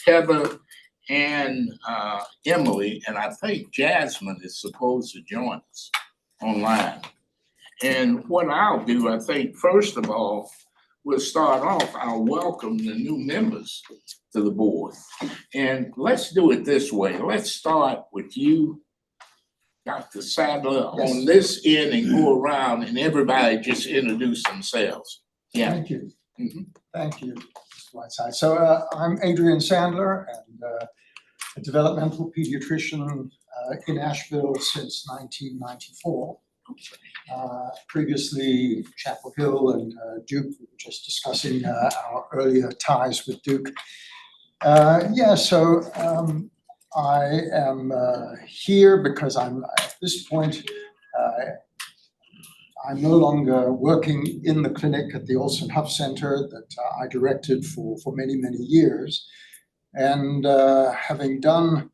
Heather and Emily, and I think Jasmine is supposed to join us online. And what I'll do, I think, first of all, we'll start off, I'll welcome the new members to the board. And let's do it this way. Let's start with you, Dr. Sadler, on this end and go around and everybody just introduce themselves. Yeah. Thank you. Thank you, Mr. Whiteside. So I'm Adrian Sandler, and a developmental pediatrician in Asheville since 1994. Previously, Chapel Hill and Duke, we were just discussing our earlier ties with Duke. I am here because I'm at this point, I'm no longer working in the clinic at the Olson Huff Center that I directed for many, many years. And having done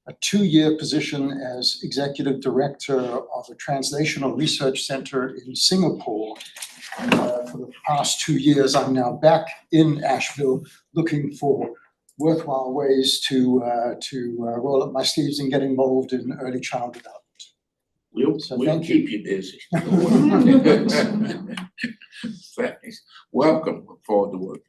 a 2-year position as executive director of a translational research center in Singapore, for the past 2 years, I'm now back in Asheville looking for worthwhile ways to roll up my sleeves and get involved in early child development. We'll keep you busy. Thanks. Welcome. Look forward to working.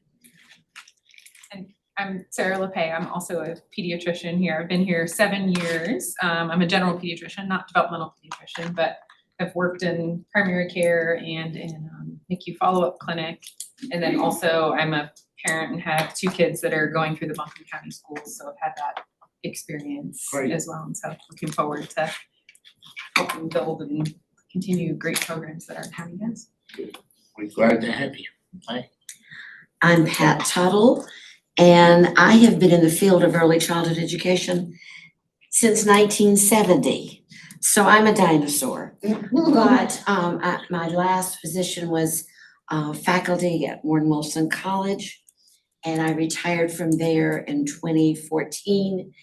And I'm Sarah LePay. I'm also a pediatrician here. I've been here 7 years. I'm a general pediatrician, not developmental pediatrician, but I've worked in primary care and in NICU follow-up clinic. And then also I'm a parent and have 2 kids that are going through the Buncombe County schools. So I've had that experience as well. And so looking forward to helping build and continue great programs that our county does. We're glad to have you. Hi. I'm Pat Tuttle, and I have been in the field of early childhood education since 1970. So I'm a dinosaur. But my last position was faculty at Warren Wilson College, and I retired from there in 2014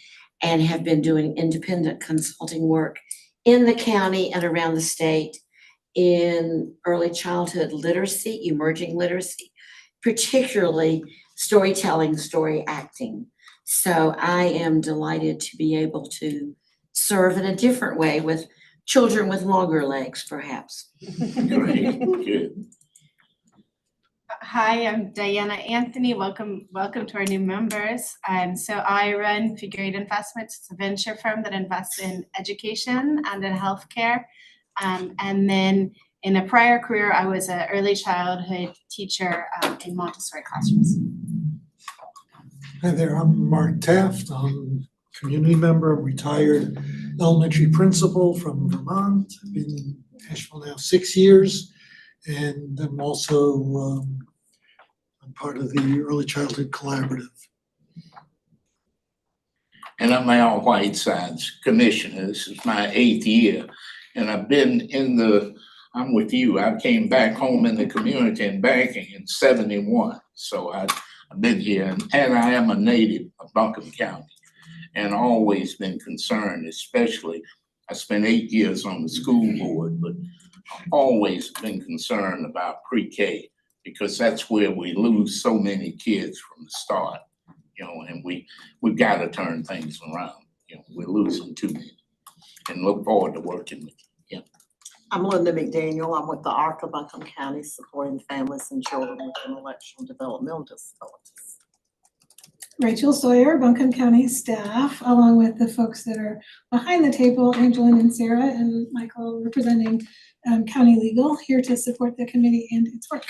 and have been doing independent consulting work in the county and around the state in early childhood literacy, emerging literacy, particularly storytelling, story acting. So I am delighted to be able to serve in a different way with children with longer legs, perhaps. Great. Good. Hi, I'm Diana Anthony. Welcome to our new members. So I run Figure Eight Investments. It's a venture firm that invests in education and in healthcare. And then in a prior career, I was an early childhood teacher in Montessori classrooms. Hi there, I'm Mark Taft. I'm a community member, retired elementary principal from Vermont. I've been in Asheville now 6 years, and I'm also I'm part of the Early Childhood Collaborative. And I'm Al Whiteside's commissioner. This is my 8th year. And I've been I'm with you. I came back home in the community and banking in 71. So I've been here, and I am a native of Buncombe County and always been concerned, especially, I spent 8 years on the school board, but always been concerned about pre-K, because that's where we lose so many kids from the start, and we've got to turn things around. We're losing too many, and look forward to working with you. Yeah. I'm Linda McDaniel. I'm with the ARC of Buncombe County, supporting families and children with intellectual developmental disabilities. Rachel Sawyer, Buncombe County staff, along with the folks that are behind the table, Angeline and Sarah and Michael, representing County Legal, here to support the committee and its work.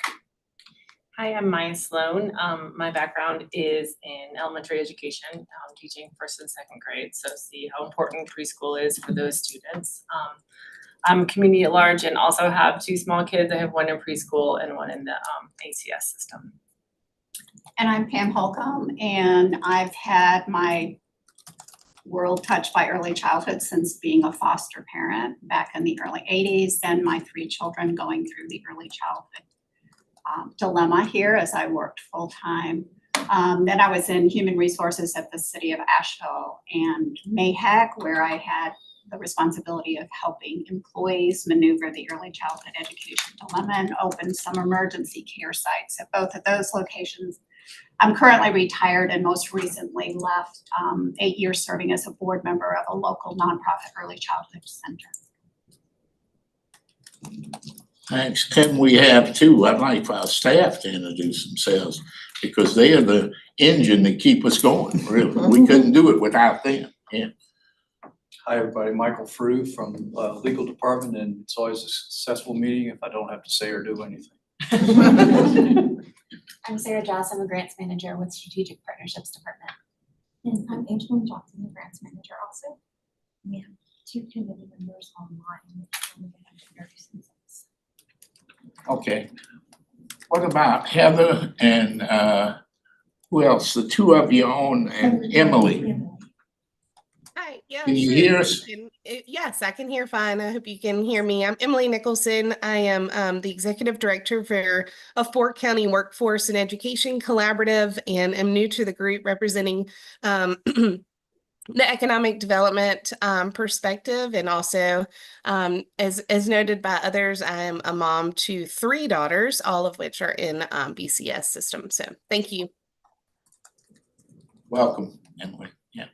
Hi, I'm Maya Sloan. My background is in elementary education, teaching 1st and 2nd grade, so see how important preschool is for those students. I'm community at large and also have 2 small kids. I have 1 in preschool and 1 in the ACS system. And I'm Pam Holcomb, and I've had my world touched by early childhood since being a foster parent back in the early 80s, and my 3 children going through the early childhood dilemma here as I worked full-time. Then I was in human resources at the city of Asheville and MAHEC, where I had the responsibility of helping employees maneuver the early childhood education dilemma and open some emergency care sites. At both of those locations, I'm currently retired and most recently left 8 years serving as a board member of a local nonprofit early childhood center. Thanks. And we have too, I'd like for our staff to introduce themselves because they are the engine that keep us going, really. We couldn't do it without them. Yeah. Hi, everybody. Michael Frew from Legal Department, and it's always a successful meeting if I don't have to say or do anything. I'm Sarah Joss. I'm a grants manager with Strategic Partnerships Department. And I'm Angelina Johnson, the grants manager also. We have 2 committee members online. Okay. What about Heather and who else? The 2 of you on and Emily. Hi, yeah, Can you sure. hear us? Yes, I can hear fine. I hope you can hear me. I'm Emily Nicholson. I am the Executive Director for a Fort County Workforce and Education Collaborative, and am new to the group representing the economic development perspective. And also, as noted by others, I am a mom to 3 daughters, all of which are in BCS system. So thank you. Welcome, Emily. Yeah.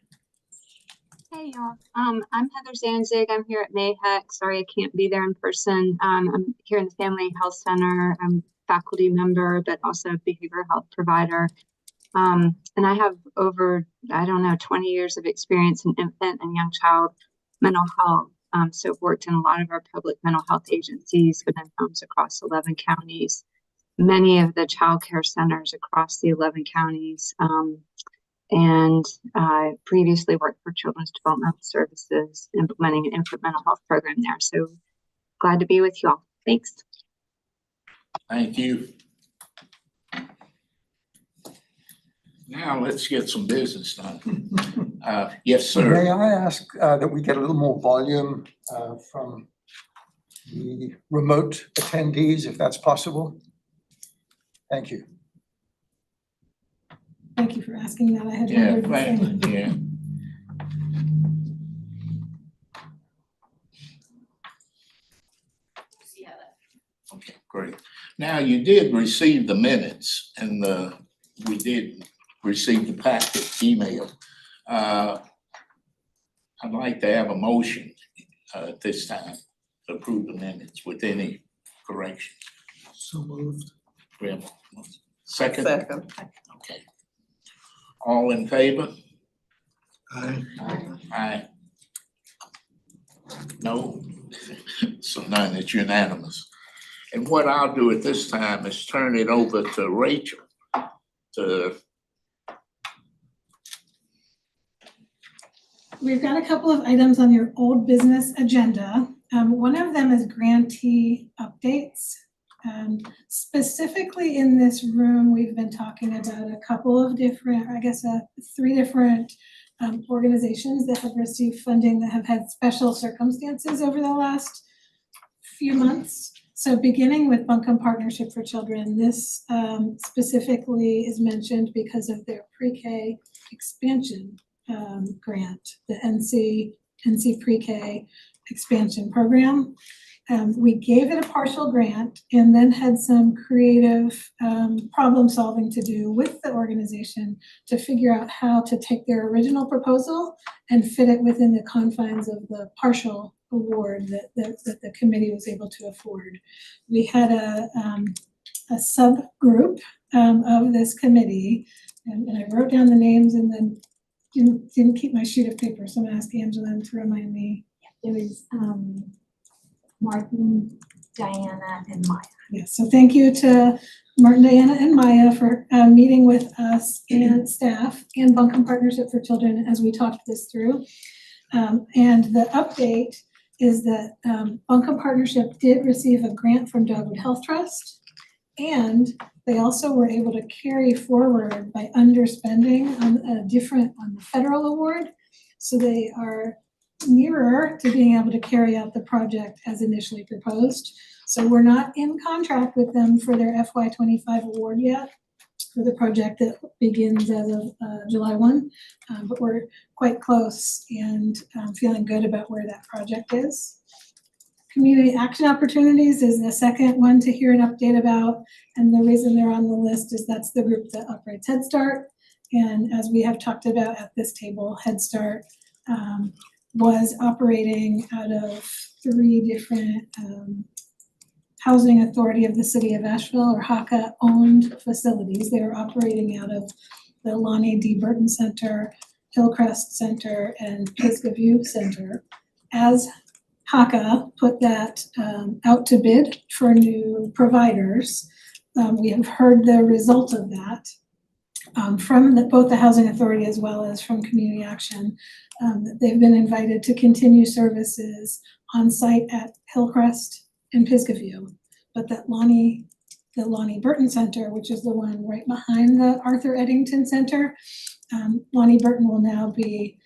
Hey y'all, I'm Heather Zanzig. I'm here at MAHEC. Sorry I can't be there in person. I'm here in the Family Health Center. I'm a faculty member, but also a behavioral health provider. And I have over, 20 years of experience in infant and young child mental health. So I've worked in a lot of our public mental health agencies within homes across 11 counties, many of the child care centers across the 11 counties. And I previously worked for Children's Developmental Services, implementing an infant mental health program there. So glad to be with you all. Thanks. Thank you. Now let's get some business done. Yes, sir. May I ask that we get a little more volume from the remote attendees, if that's possible? Thank you. Thank you for asking that. I had Yeah, wondered the same. yeah. Okay, great. Now, you did receive the minutes and we did receive the packet email. I'd like to have a motion at this time to approve the minutes with any corrections. So moved. We have a second? Second. Okay. All in favor? Aye. Aye. No? So none, it's unanimous. And what I'll do at this time is turn it over to Rachel to. We've got a couple of items on your old business agenda. One of them is grantee updates. Specifically in this room, we've been talking about a couple of different, 3 different organizations that have received funding that have had special circumstances over the last few months. So beginning with Buncombe Partnership for Children, this specifically is mentioned because of their pre-K expansion grant, the NC Pre-K expansion program. We gave it a partial grant and then had some creative problem solving to do with the organization to figure out how to take their original proposal and fit it within the confines of the partial award that the committee was able to afford. We had a subgroup of this committee, and I wrote down the names and then didn't keep my sheet of paper, so I'm gonna ask Angela to remind me. It was Martin, Diana, and Maya. Yes, so thank you to Martin, Diana, and Maya for meeting with us and staff and Buncombe Partnership for Children as we talked this through. And the update is that Buncombe Partnership did receive a grant from Dogwood Health Trust, and they also were able to carry forward by underspending on the federal award. So they are nearer to being able to carry out the project as initially proposed. So we're not in contract with them for their FY25 award yet for the project that begins as of July 1, but we're quite close and feeling good about where that project is. Community action opportunities is the second one to hear an update about, and the reason they're on the list is that's the group that operates Head Start. And as we have talked about at this table, Head Start was operating out of 3 different Housing Authority of the City of Asheville, or HACA owned facilities. They were operating out of the Lonnie D. Burton Center, Hillcrest Center, and Pisgah View Center. As HACA put that out to bid for new providers, we have heard the result of that from both the Housing Authority as well as from Community Action, that they've been invited to continue services on site at Hillcrest and Pisgah View, but that the Lonnie Burton Center, which is the one right behind the Arthur Eddington Center, Lonnie Burton will now be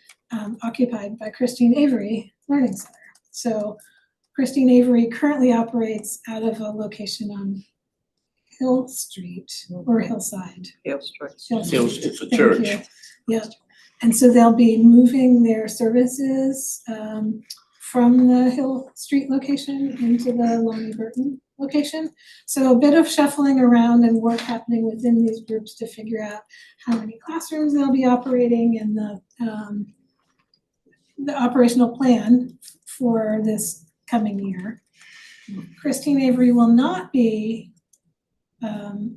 occupied by Christine Avery Learning Center. So Christine Avery currently operates out of a location on Hill Street or Hillside. Hill Street. It's a Thank church. you. Yeah, and so they'll be moving their services from the Hill Street location into the Lonnie Burton location. So a bit of shuffling around and work happening within these groups to figure out how many classrooms they'll be operating and the operational plan for this coming year. Christine Avery will not be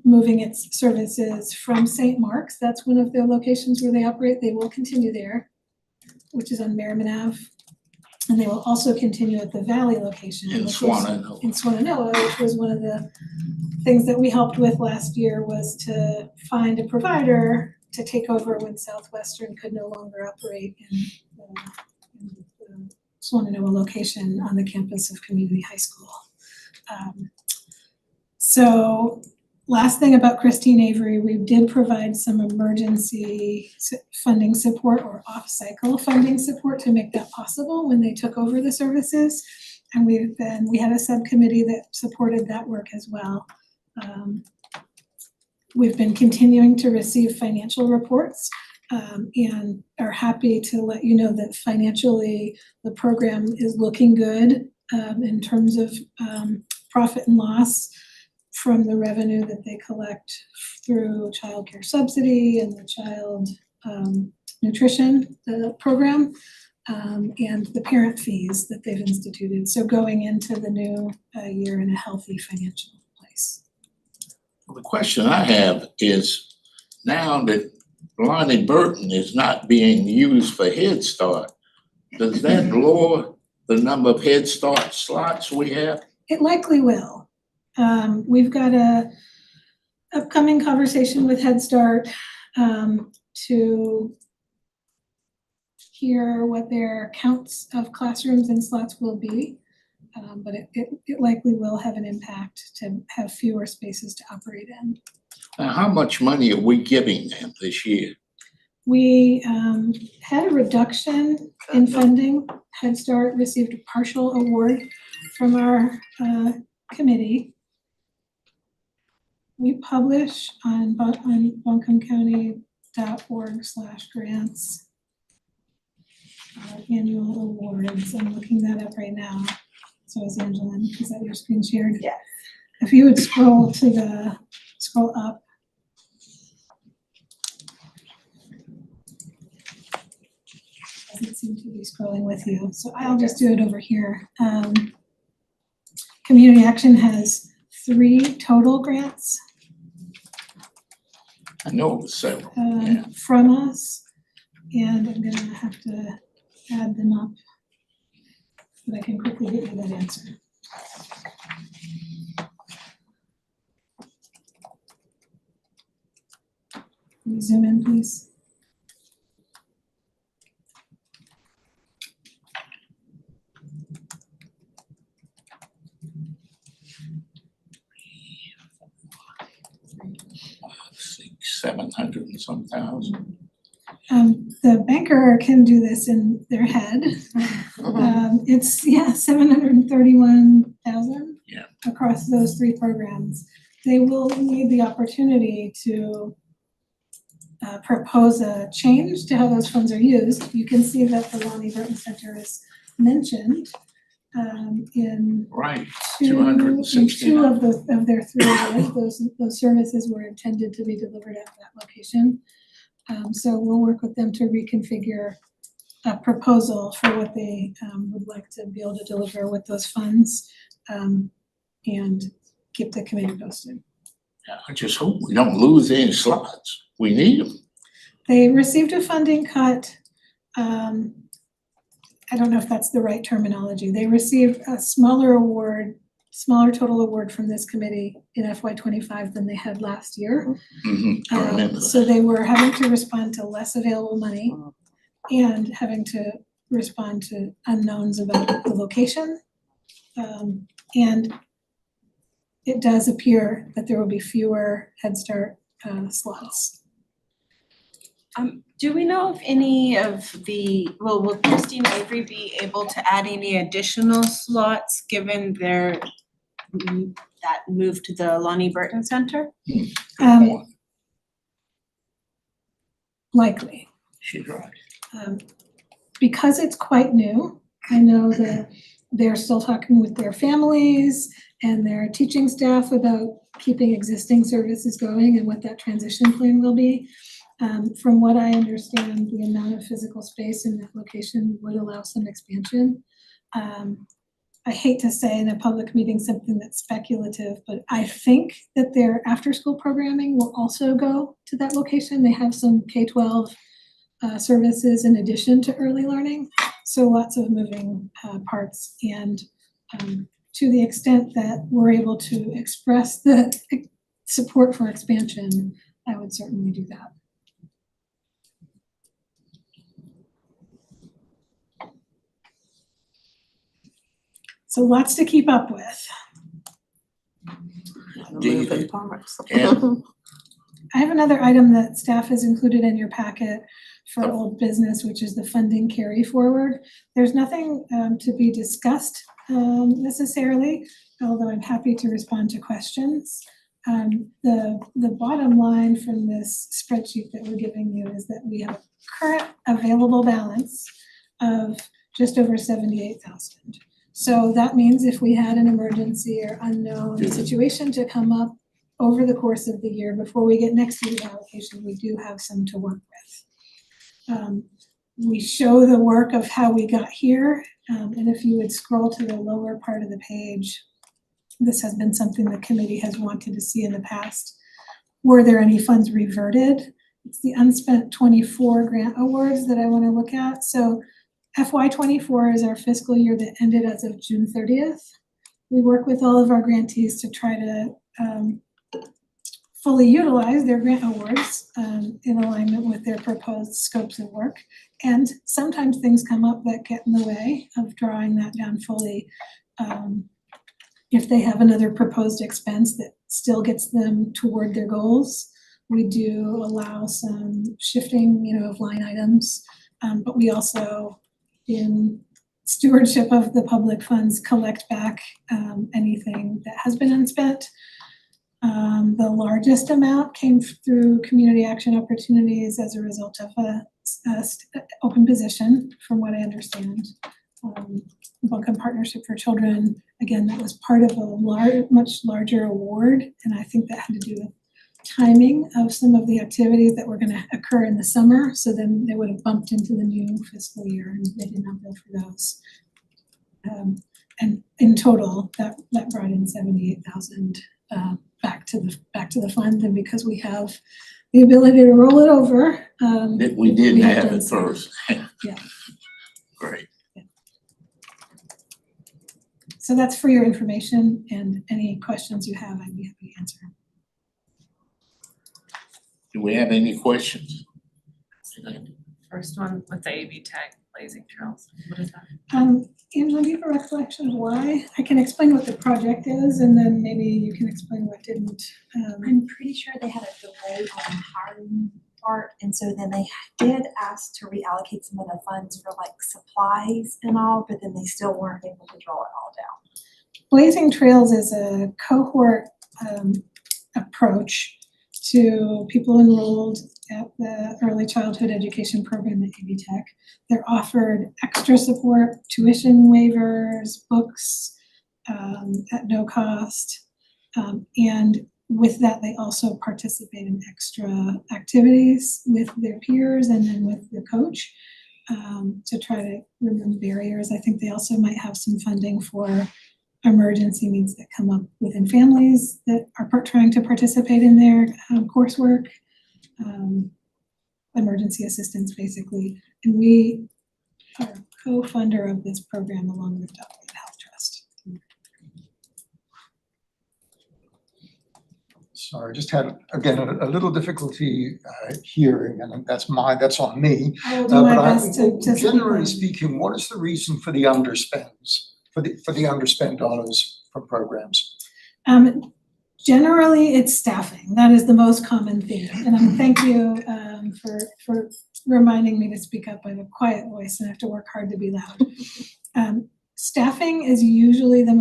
moving its services from St. Mark's. That's one of their locations where they operate. They will continue there, which is on Merriman Ave. And they will also continue at the Valley location. In which was- Swannanoa. In Swannanoa, which was one of the things that we helped with last year, was to find a provider to take over when Southwestern could no longer operate in the Swannanoa location on the campus of Community High School. So last thing about Christine Avery, we did provide some emergency funding support or off-cycle funding support to make that possible when they took over the services. And we had a subcommittee that supported that work as well. We've been continuing to receive financial reports and are happy to let you know that financially the program is looking good in terms of profit and loss from the revenue that they collect through childcare subsidy and the child nutrition program and the parent fees that they've instituted. So going into the new year in a healthy financial place. The question I have is, now that Lonnie Burton is not being used for Head Start, does that lower the number of Head Start slots we have? It likely will. We've got a upcoming conversation with Head Start to hear what their counts of classrooms and slots will be. But it likely will have an impact to have fewer spaces to operate in. Now, how much money are we giving them this year? We had a reduction in funding. Head Start received a partial award from our committee. We publish on buncombecounty.org/grants annual awards. I'm looking that up right now. So is Angelin, is that your screen shared? Yes. If you would scroll up. Doesn't seem to be scrolling with you, so I'll just do it over here. Community Action has 3 total grants I know it was several. from us, and I'm gonna have to add them up, but I can quickly get you that answer. Can you zoom in, please? $700 and some thousand. The banker can do this in their head. It's 731,000. Yeah. Across those 3 programs. They will need the opportunity to propose a change to how those funds are used. You can see that the Lonnie Burton Center is mentioned. in Right, two, in 269. two of their 3 areas. Those services were intended to be delivered at that location. So we'll work with them to reconfigure a proposal for what they would like to be able to deliver with those funds, and keep the committee posted. I just hope we don't lose any slots. We need them. They received a funding cut. I don't know if that's the right terminology. They received a smaller total award from this committee in FY25 than they had last year. I remember So that. they were having to respond to less available money and having to respond to unknowns about the location. And it does appear that there will be fewer Head Start slots. Do we know if any of will Christine Avery be able to add any additional slots given that move to the Lonnie Burton Center? Likely. She's right. Because it's quite new, I know that they're still talking with their families and their teaching staff about keeping existing services going and what that transition plan will be. From what I understand, the amount of physical space in that location would allow some expansion. I hate to say in a public meeting something that's speculative, but I think that their after-school programming will also go to that location. They have some K-12 services in addition to early learning, so lots of moving parts. And to the extent that we're able to express the support for expansion, I would certainly do that. So lots to keep up with. Moving parts. And I have another item that staff has included in your packet for old business, which is the funding carry forward. There's nothing to be discussed necessarily, although I'm happy to respond to questions. The bottom line from this spreadsheet that we're giving you is that we have a current available balance of just over 78,000. So that means if we had an emergency or unknown situation to come up over the course of the year before we get next year's allocation, we do have some to work with. We show the work of how we got here, and if you would scroll to the lower part of the page, this has been something the committee has wanted to see in the past. Were there any funds reverted? It's the unspent 24 grant awards that I want to look at. So FY24 is our fiscal year that ended as of June 30th. We work with all of our grantees to try to fully utilize their grant awards in alignment with their proposed scopes of work. And sometimes things come up that get in the way of drawing that down fully. If they have another proposed expense that still gets them toward their goals, we do allow some shifting, of line items, but we also, in stewardship of the public funds, collect back anything that has been unspent. The largest amount came through community action opportunities as a result of a open position, from what I understand. Buncombe Partnership for Children, again, that was part of a much larger award, and I think that had to do with timing of some of the activities that were going to occur in the summer, so then they would have bumped into the new fiscal year and they did not bill for those. And in total, that brought in 78,000 back to the fund, and because we have the ability to roll it over, we didn't have have done it so. first. Yeah. Great. So that's for your information, and any questions you have, I'd be happy to answer. Do we have any questions? First one with the AB tag, Blazing Trails, what is that? Angela, do you have a recollection of why? I can explain what the project is, and then maybe you can explain what didn't. I'm pretty sure they had a delay on the hiring part, and so then they did ask to reallocate some of the funds for like supplies and all, but then they still weren't able to draw it all down. Blazing Trails is a cohort approach to people enrolled at the early childhood education program at AV Tech. They're offered extra support, tuition waivers, books at no cost. And with that, they also participate in extra activities with their peers and then with the coach to try to remove barriers. I think they also might have some funding for emergency needs that come up within families that are trying to participate in their coursework, emergency assistance basically. And we are a co-funder of this program along with Delaware Health Trust. Sorry, I just had, again, a little difficulty hearing, and that's on me. I will do my best to speak Generally on. speaking, what is the reason for the underspends, for the underspent dollars from programs? Generally, it's staffing. That is the most common theme. And thank you for reminding me to speak up. I have a quiet voice and I have to work hard to be loud. Staffing is usually the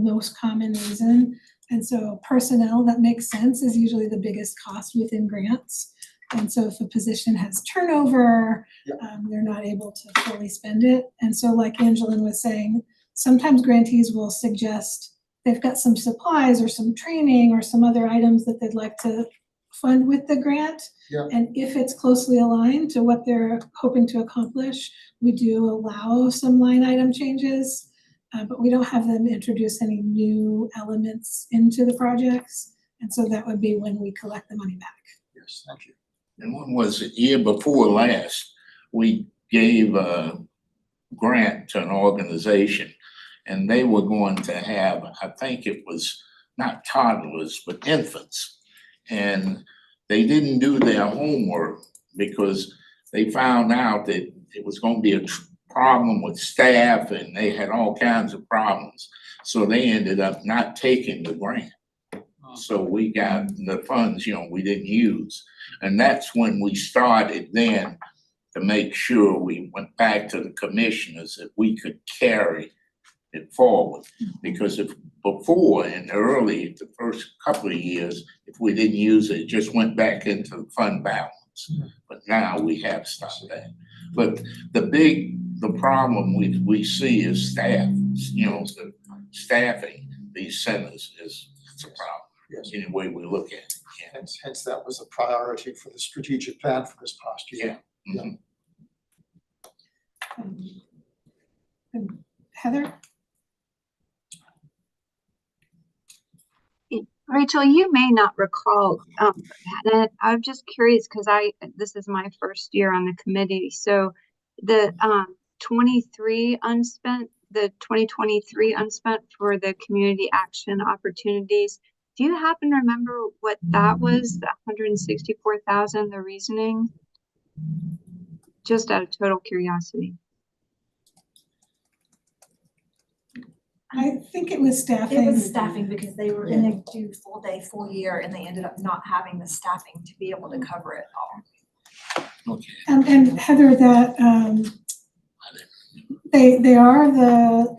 most common reason. And so personnel, that makes sense, is usually the biggest cost within grants. And so if a position has turnover, they're not able to fully spend it. And so like Angeline was saying, sometimes grantees will suggest they've got some supplies or some training or some other items that they'd like to fund with the grant. Yeah. And if it's closely aligned to what they're hoping to accomplish, we do allow some line item changes. But we don't have them introduce any new elements into the projects. And so that would be when we collect the money back. Yes, thank you. And when was it, year before last, we gave a grant to an organization and they were going to have, I think it was not toddlers, but infants. And they didn't do their homework because they found out that it was going to be a problem with staff and they had all kinds of problems. So they ended up not taking the grant. So we got the funds, we didn't use. And that's when we started then to make sure we went back to the commissioners that we could carry it forward. Because if before, in the first couple of years, if we didn't use it, it just went back into the fund balance. But now we have stopped that. But the problem we see is staff, the staffing these centers is a problem. Yes. Any way we look at it. Yeah. Hence that was a priority for the strategic plan for this past year. Yeah. Mhm. And Heather? Rachel, you may not recall, I'm just curious because this is my first year on the committee. So the 2023 unspent for the community action opportunities, do you happen to remember what that was, the 164,000, the reasoning? Just out of total curiosity. I think it was staffing. It was staffing because they were gonna do full day, full year, and they ended up not having the staffing to be able to cover it all. Okay. And Heather, that they are the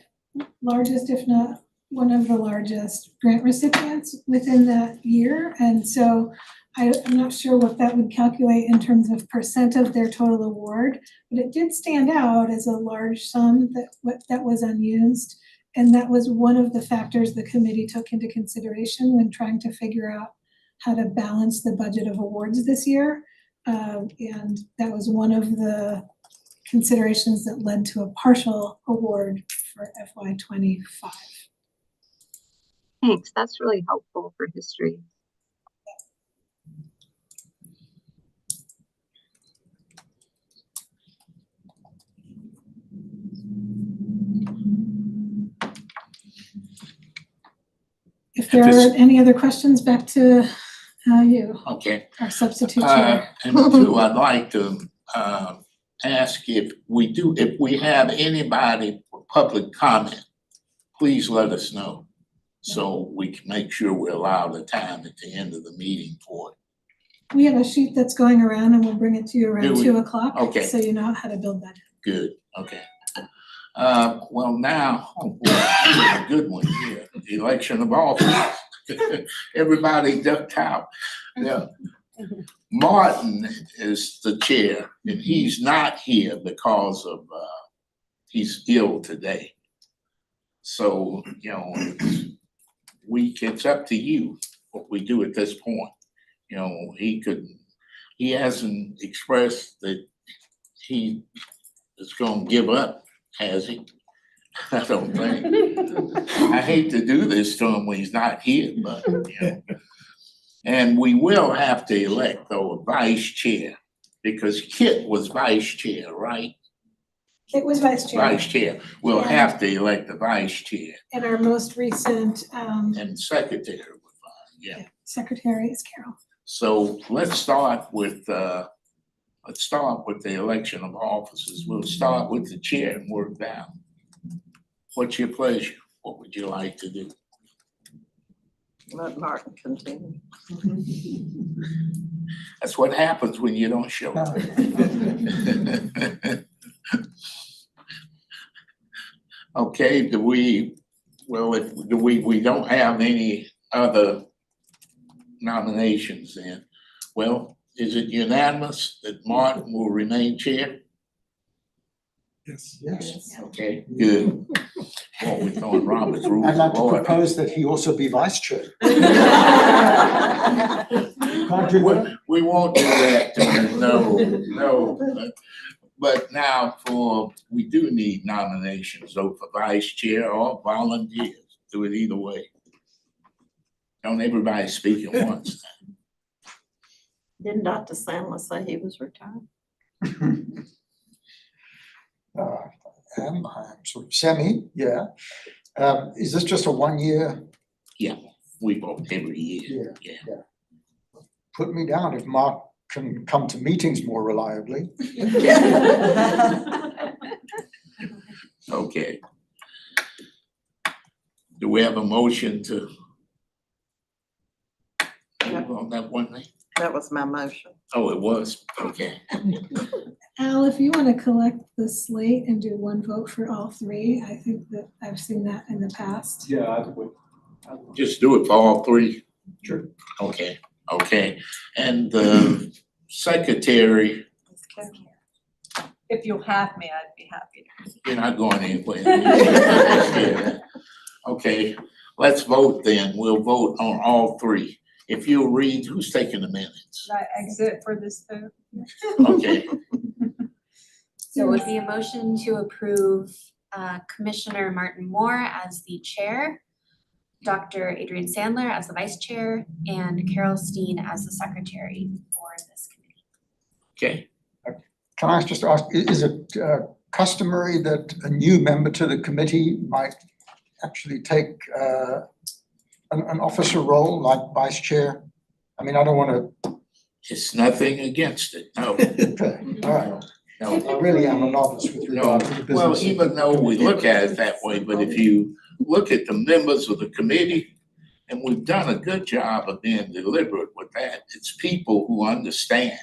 largest, if not one of the largest grant recipients within that year. And so I'm not sure what that would calculate in terms of percent of their total award, but it did stand out as a large sum that was unused. And that was one of the factors the committee took into consideration when trying to figure out how to balance the budget of awards this year. And that was one of the considerations that led to a partial award for FY25. Thanks, that's really helpful for history. If there are any other questions, back to you. Okay. Our substitute chair. And two, I'd like to ask if we have anybody for public comment, please let us know. So we can make sure we allow the time at the end of the meeting for it. We have a sheet that's going around and we'll bring it to you around 2 o'clock. Okay. So you know how to build that. Good, okay. Well now, oh boy, this is a good one here, election of office. Everybody ducked out. Yeah. Martin is the chair, and he's not here because of, he's ill today. So, you know, it's up to you what we do at this point. You know, he hasn't expressed that he is gonna give up, has he? I don't think. I hate to do this to him when he's not here, but, you know. And we will have to elect, though, a vice chair, because Kit was vice chair, right? It was vice chair. Vice chair. We'll Yeah. have to elect the vice chair, And our most recent and secretary was fine, yeah. secretary is Carol. So let's start with the election of officers. We'll start with the chair and work down. What's your pleasure? What would you like to do? Let Martin continue. That's what happens when you don't show up. Okay, we don't have any other nominations then. Well, is it unanimous that Martin will remain chair? Yes. Yes. Okay, good. Well, we're throwing Robert's rules I'd like of to order. propose that he also be vice chair. Can't do that? We won't do that, no. But now we do need nominations, though, for vice chair or volunteers. Do it either way. Don't everybody speak at once. Didn't Dr. Sandler say he was retired? I'm sort of semi, yeah. Is this just a 1 year? Yeah, we vote every year, yeah. Put me down if Mark can come to meetings more reliably. Okay. Do we have a motion to move on that one thing? That was my motion. Oh, it was, okay. Al, if you want to collect the slate and do one vote for all three, I think that I've seen that in the past. Yeah, I would. Just do it for all three? Sure. Okay, and the secretary, If you'll have me, I'd be happy to. you're not going anywhere. Okay, let's vote then. We'll vote on all three. If you'll read, who's taking the minutes? Should I exit for this vote? Okay, So it would be a motion to approve Commissioner Martin Moore as the chair, Dr. Adrian Sandler as the vice chair, and Carol Steen as the secretary for this committee. okay. Can I just ask, is it customary that a new member to the committee might actually take an officer role like vice chair? I mean, I don't want to. It's nothing against it, no. Okay, all right. No. I really am a novice with regard to the business. Well, even though we look at it that way, but if you look at the members of the committee, and we've done a good job of being deliberate with that, it's people who understand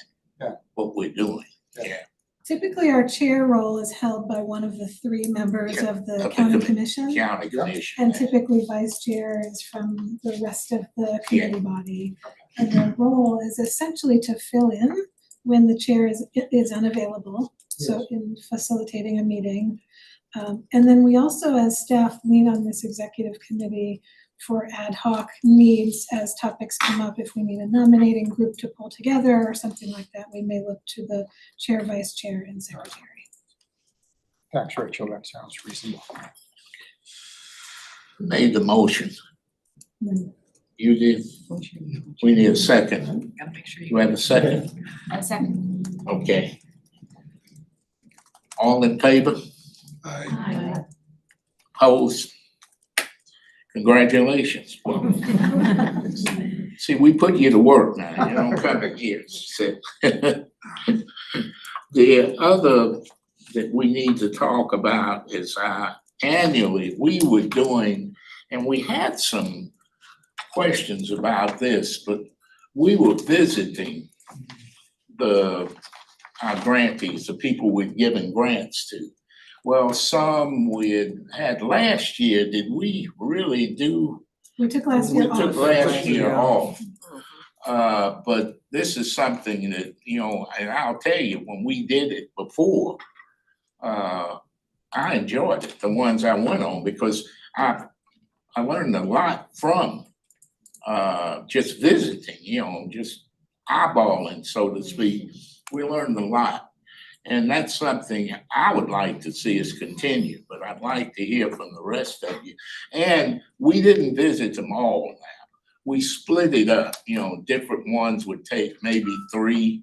what we're doing, yeah. Typically, our chair role is held by one of the three members of the county commission. County commission. And typically vice chair is from the rest of the committee body. And their role is essentially to fill in when the chair is unavailable, so in facilitating a meeting. And then we also, as staff, lean on this executive committee for ad hoc needs as topics come up. If we need a nominating group to pull together or something like that, we may look to the chair, vice chair, and secretary. Thanks, Rachel, that sounds reasonable. Made the motion. You did? We need a second. You have a second? A second. Okay. All in favor? Aye. Opposed? Congratulations. See, we put you to work now, you don't come in here, sit. The other that we need to talk about is annually, we were doing, and we had some questions about this, but we were visiting our grantees, the people we've given grants to. Well, some we had last year, did we really do? We took last year off. We took last year off. But this is something that, you know, and I'll tell you, when we did it before, I enjoyed it, the ones I went on, because I learned a lot from just visiting, you know, just eyeballing, so to speak. We learned a lot. And that's something I would like to see us continue, but I'd like to hear from the rest of you. And we didn't visit them all now. We split it up, you know, different ones would take maybe 3,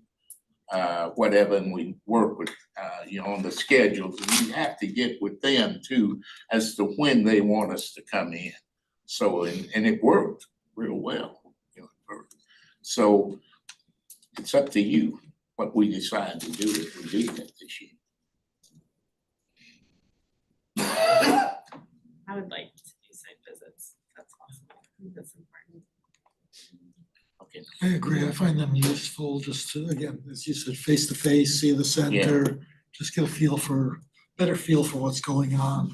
whatever, and we work with, you know, on the schedules. And we have to get with them too as to when they want us to come in. So, and it worked real well. You know, it worked. So it's up to you what we decide to do if we do that this year. I would like to do site visits, if that's possible. I think that's important. Okay. I agree. I find them useful just to, again, as you said, face to face, see the center, just get a better feel for what's going on.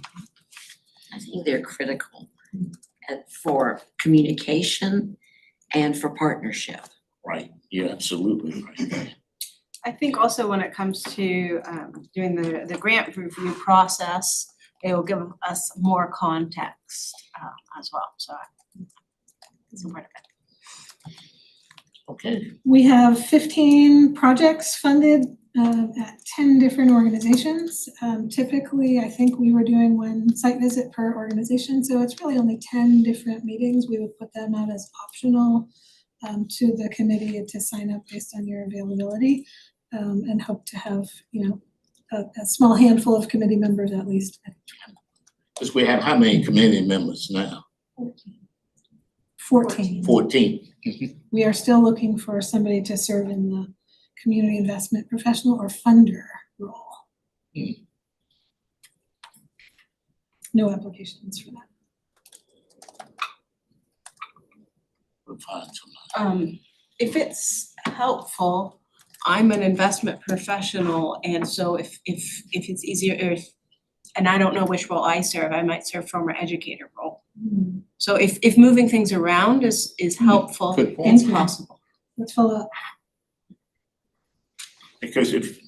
I think they're critical for communication and for partnership. Right, you're absolutely right. I think also when it comes to doing the grant review process, it will give us more context as well, so it's important. Okay. We have 15 projects funded at 10 different organizations. Typically, I think we were doing 1 site visit per organization, so it's really only 10 different meetings. We would put them out as optional to the committee to sign up based on your availability, and hope to have, you know, a small handful of committee members at least. Because we have how many committee members now? 14. 14. We are still looking for somebody to serve in the community investment professional or funder role. No applications for that. We'll find somebody. If it's helpful, I'm an investment professional, and so if it's easier, and I don't know which role I serve, I might serve former educator role. So if moving things around is helpful, Good point. it's possible. Let's follow up. Because if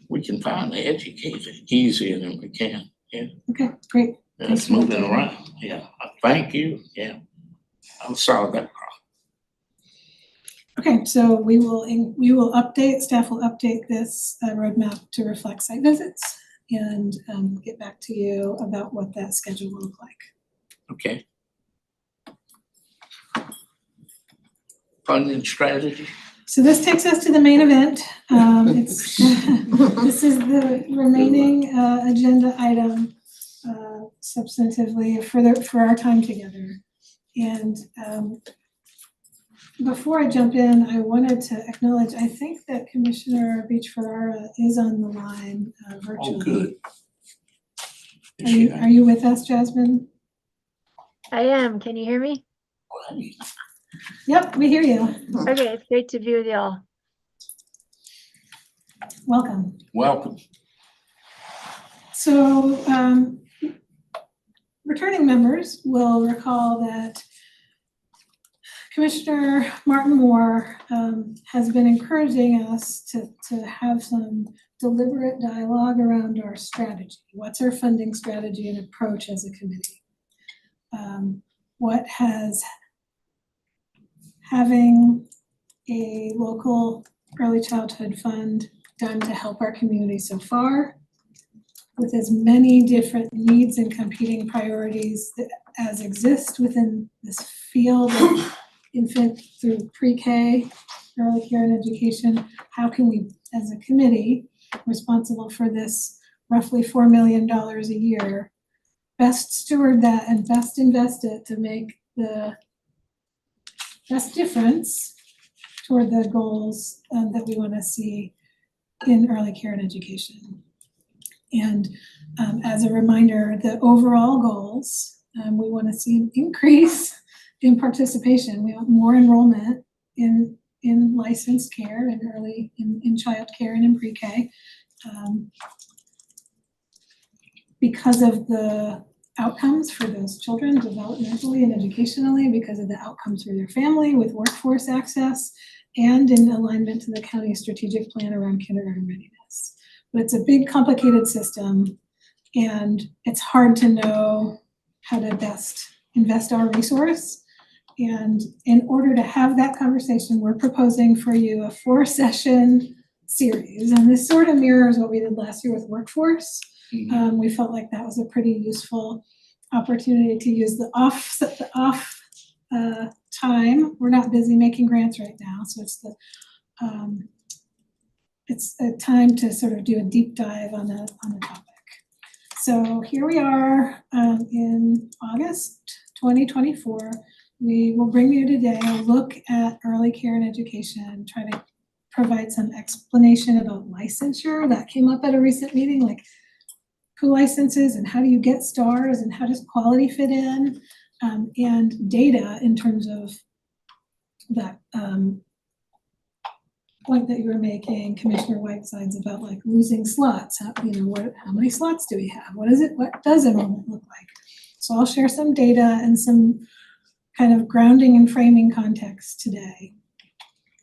we can find the educator easier than we can, yeah. Okay, great. It's moving around, yeah. Thank you, yeah. I'll solve that problem. Okay, so we will update, staff will update this roadmap to reflect site visits and get back to you about what that schedule will look like. Okay. Funding strategy? So this takes us to the main event. It's this is the remaining agenda item substantively for our time together. And before I jump in, I wanted to acknowledge, I think that Commissioner Beach-Ferrara is on the line virtually. Oh, good. Are you with us, Jasmine? I am. Can you hear me? Yep, we hear you. Okay, it's great to be with y'all. Welcome. Welcome. So returning members will recall that Commissioner Martin Moore has been encouraging us to have some deliberate dialogue around our strategy. What's our funding strategy and approach as a committee? What has having a local early childhood fund done to help our community so far, with as many different needs and competing priorities as exist within this field of infant through pre-K, early care and education? How can we, as a committee responsible for this roughly $4 million a year, best steward that and best invest it to make the best difference toward the goals that we want to see in early care and education? And as a reminder, the overall goals, we want to see an increase in participation. We want more enrollment in licensed care and early in child care and in pre-K. Because of the outcomes for those children developmentally and educationally, because of the outcomes for their family with workforce access, and in alignment to the county strategic plan around kindergarten readiness. But it's a big, complicated system, and it's hard to know how to best invest our resource. And in order to have that conversation, we're proposing for you a 4-session series. And this sort of mirrors what we did last year with workforce. We felt like that was a pretty useful opportunity to use the off time. We're not busy making grants right now, so it's a time to sort of do a deep dive on a topic. So here we are in August 2024. We will bring you today a look at early care and education, try to provide some explanation about licensure. That came up at a recent meeting, like who licenses and how do you get stars and how does quality fit in, and data in terms of that point that you were making, Commissioner Whitesides, about like losing slots. How many slots do we have? What does enrollment look like? So I'll share some data and some kind of grounding and framing context today.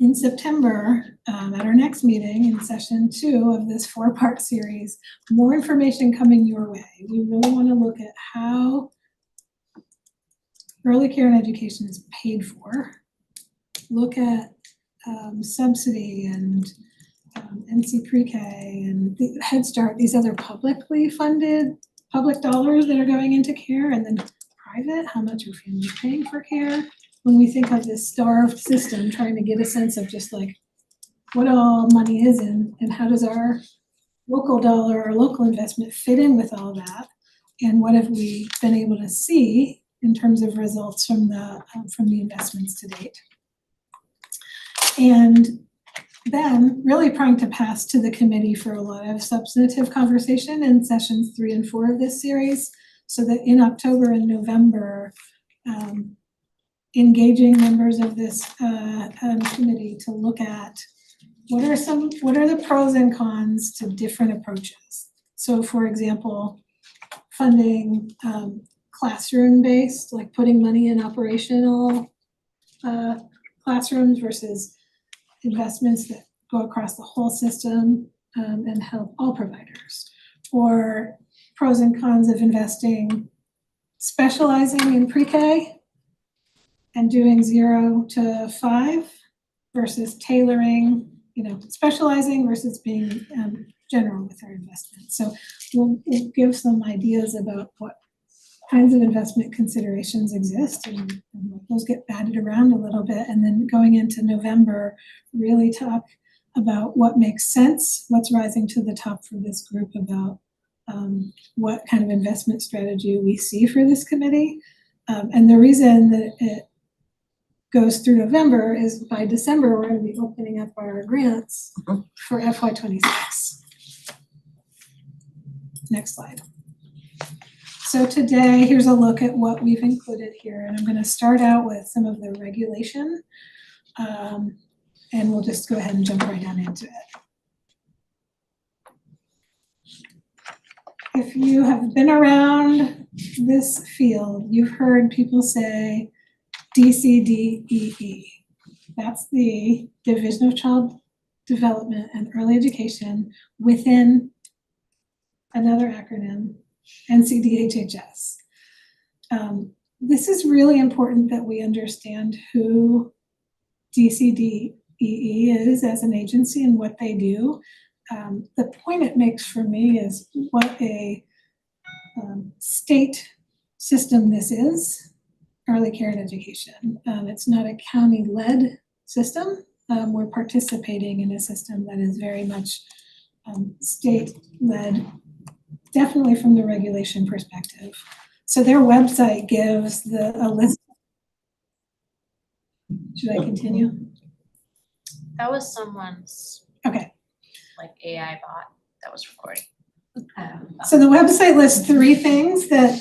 In September, at our next meeting in session 2 of this 4-part series, more information coming your way. We really want to look at how early care and education is paid for, look at subsidy and NC Pre-K and the Head Start, these other publicly funded, public dollars that are going into care, and then private, how much are families paying for care? When we think of this starved system, trying to get a sense of just like what all money is in and how does our local dollar or local investment fit in with all that, and what have we been able to see in terms of results from the investments to date. And then really trying to pass to the committee for a lot of substantive conversation in sessions 3 and 4 of this series, so that in October and November, engaging members of this committee to look at what are the pros and cons to different approaches. So for example, funding classroom-based, like putting money in operational classrooms versus investments that go across the whole system and help all providers. Or pros and cons of specializing in pre-K and doing 0 to 5 versus tailoring, specializing versus being general with our investment. So we'll give some ideas about what kinds of investment considerations exist and those get batted around a little bit. And then going into November, really talk about what makes sense, what's rising to the top for this group about what kind of investment strategy we see for this committee. And the reason that it goes through November is by December, we're going to be opening up our grants for FY26. Next slide. So today, here's a look at what we've included here. And I'm going to start out with some of the regulation. And we'll just go ahead and jump right down into it. If you have been around this field, you've heard people say DCDEE. That's the Division of Child Development and Early Education within another acronym, NCDHHS. This is really important that we understand who DCDEE is as an agency and what they do. The point it makes for me is what a state system this is, early care and education. It's not a county-led system. We're participating in a system that is very much state-led, definitely from the regulation perspective. So their website gives a list. Should I continue? That was someone's Okay. like AI bot that was recording. So the website lists 3 things that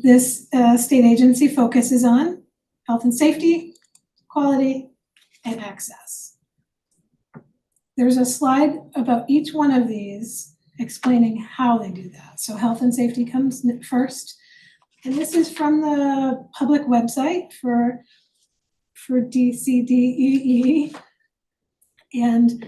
this state agency focuses on: health and safety, quality, and access. There's a slide about each one of these explaining how they do that. So health and safety comes first. And this is from the public website for DCDEE. And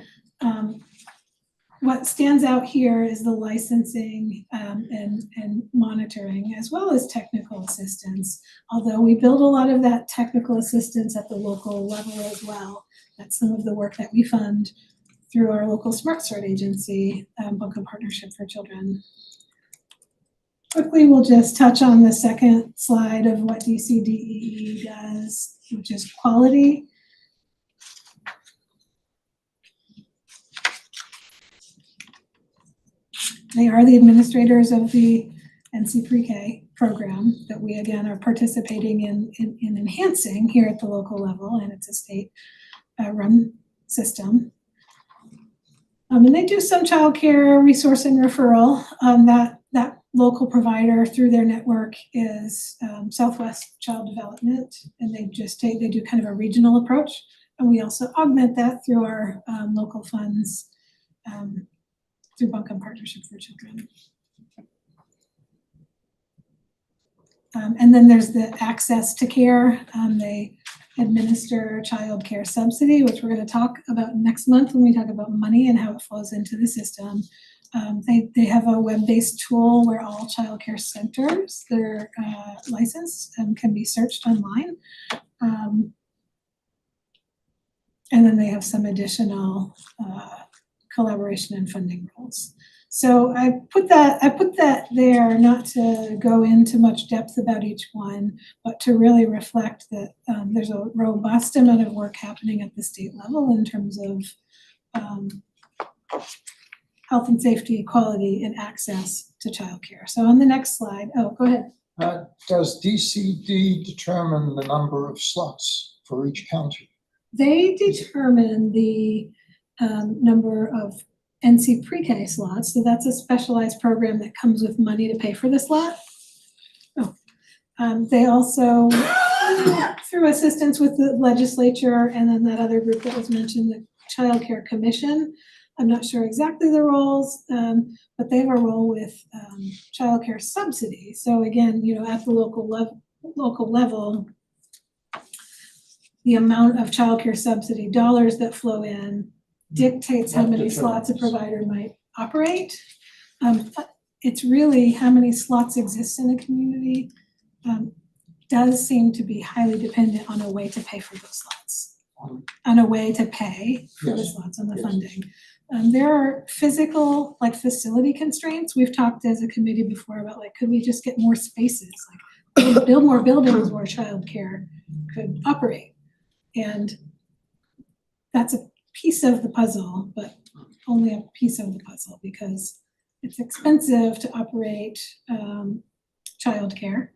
what stands out here is the licensing and monitoring, as well as technical assistance. Although we build a lot of that technical assistance at the local level as well. That's some of the work that we fund through our local Smart Start agency, Buncombe Partnership for Children. Quickly, we'll just touch on the second slide of what DCDEE does, which is quality. They are the administrators of the NC Pre-K program that we again are participating in enhancing here at the local level, and it's a state run system. And they do some childcare resource and referral. That local provider through their network is Southwest Child Development, and they do kind of a regional approach. And we also augment that through our local funds through Buncombe Partnership for Children. And then there's the access to care. They administer child care subsidy, which we're going to talk about next month when we talk about money and how it flows into the system. They have a web-based tool where all child care centers that are licensed can be searched online. And then they have some additional collaboration and funding roles. So I put that there not to go into much depth about each one, but to really reflect that there's a robust amount of work happening at the state level in terms of health and safety, quality, and access to childcare. So on the next slide, oh, go ahead. Does DCD determine the number of slots for each county? They determine the number of NC Pre-K slots, so that's a specialized program that comes with money to pay for the slot. They also, through assistance with the legislature and then that other group that was mentioned, the Child Care Commission. I'm not sure exactly the roles, but they have a role with child care subsidy. So again, at the local level, the amount of child care subsidy dollars that flow in dictates how many slots a provider might operate. It's really how many slots exist in a community does seem to be highly dependent on a way to pay for those slots, on a way to pay for the slots, on the funding. There are physical, facility constraints. We've talked as a committee before about, could we just get more spaces? Build more buildings where childcare could operate. And that's a piece of the puzzle, but only a piece of the puzzle, because it's expensive to operate childcare.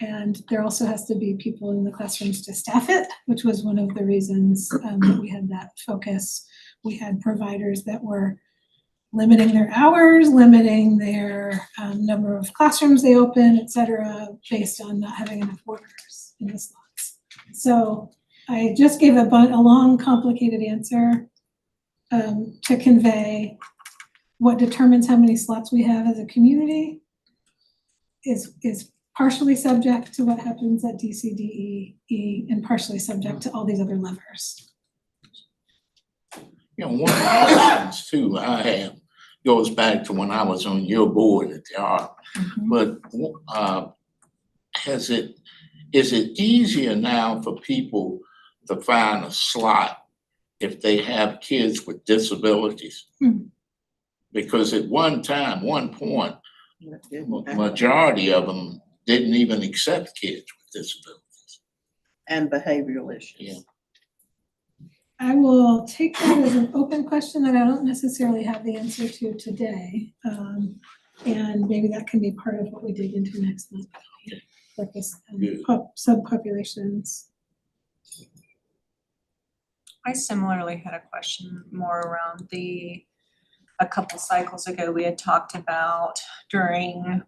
And there also has to be people in the classrooms to staff it, which was one of the reasons that we had that focus. We had providers that were limiting their hours, limiting their number of classrooms they open, et cetera, based on not having enough workers in the slots. So I just gave a long, complicated answer to convey what determines how many slots we have as a community is partially subject to what happens at DCDEE and partially subject to all these other levers. One of the questions too I have goes back to when I was on your board at the ARC. But is it easier now for people to find a slot if they have kids with disabilities? Because at one point, majority of them didn't even accept kids with disabilities. And behavioral issues. Yeah. I will take that as an open question that I don't necessarily have the answer to today. And maybe that can be part of what we dig into next month, like this subpopulations. I similarly had a question more around a couple cycles ago, we had talked about during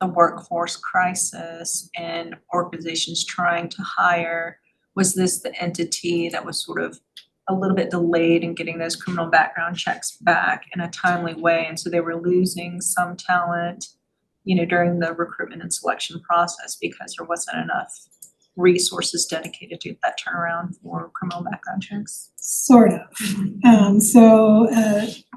the workforce crisis and organizations trying to hire, was this the entity that was sort of a little bit delayed in getting those criminal background checks back in a timely way? And so they were losing some talent, during the recruitment and selection process because there wasn't enough resources dedicated to that turnaround for criminal background checks? Sort of.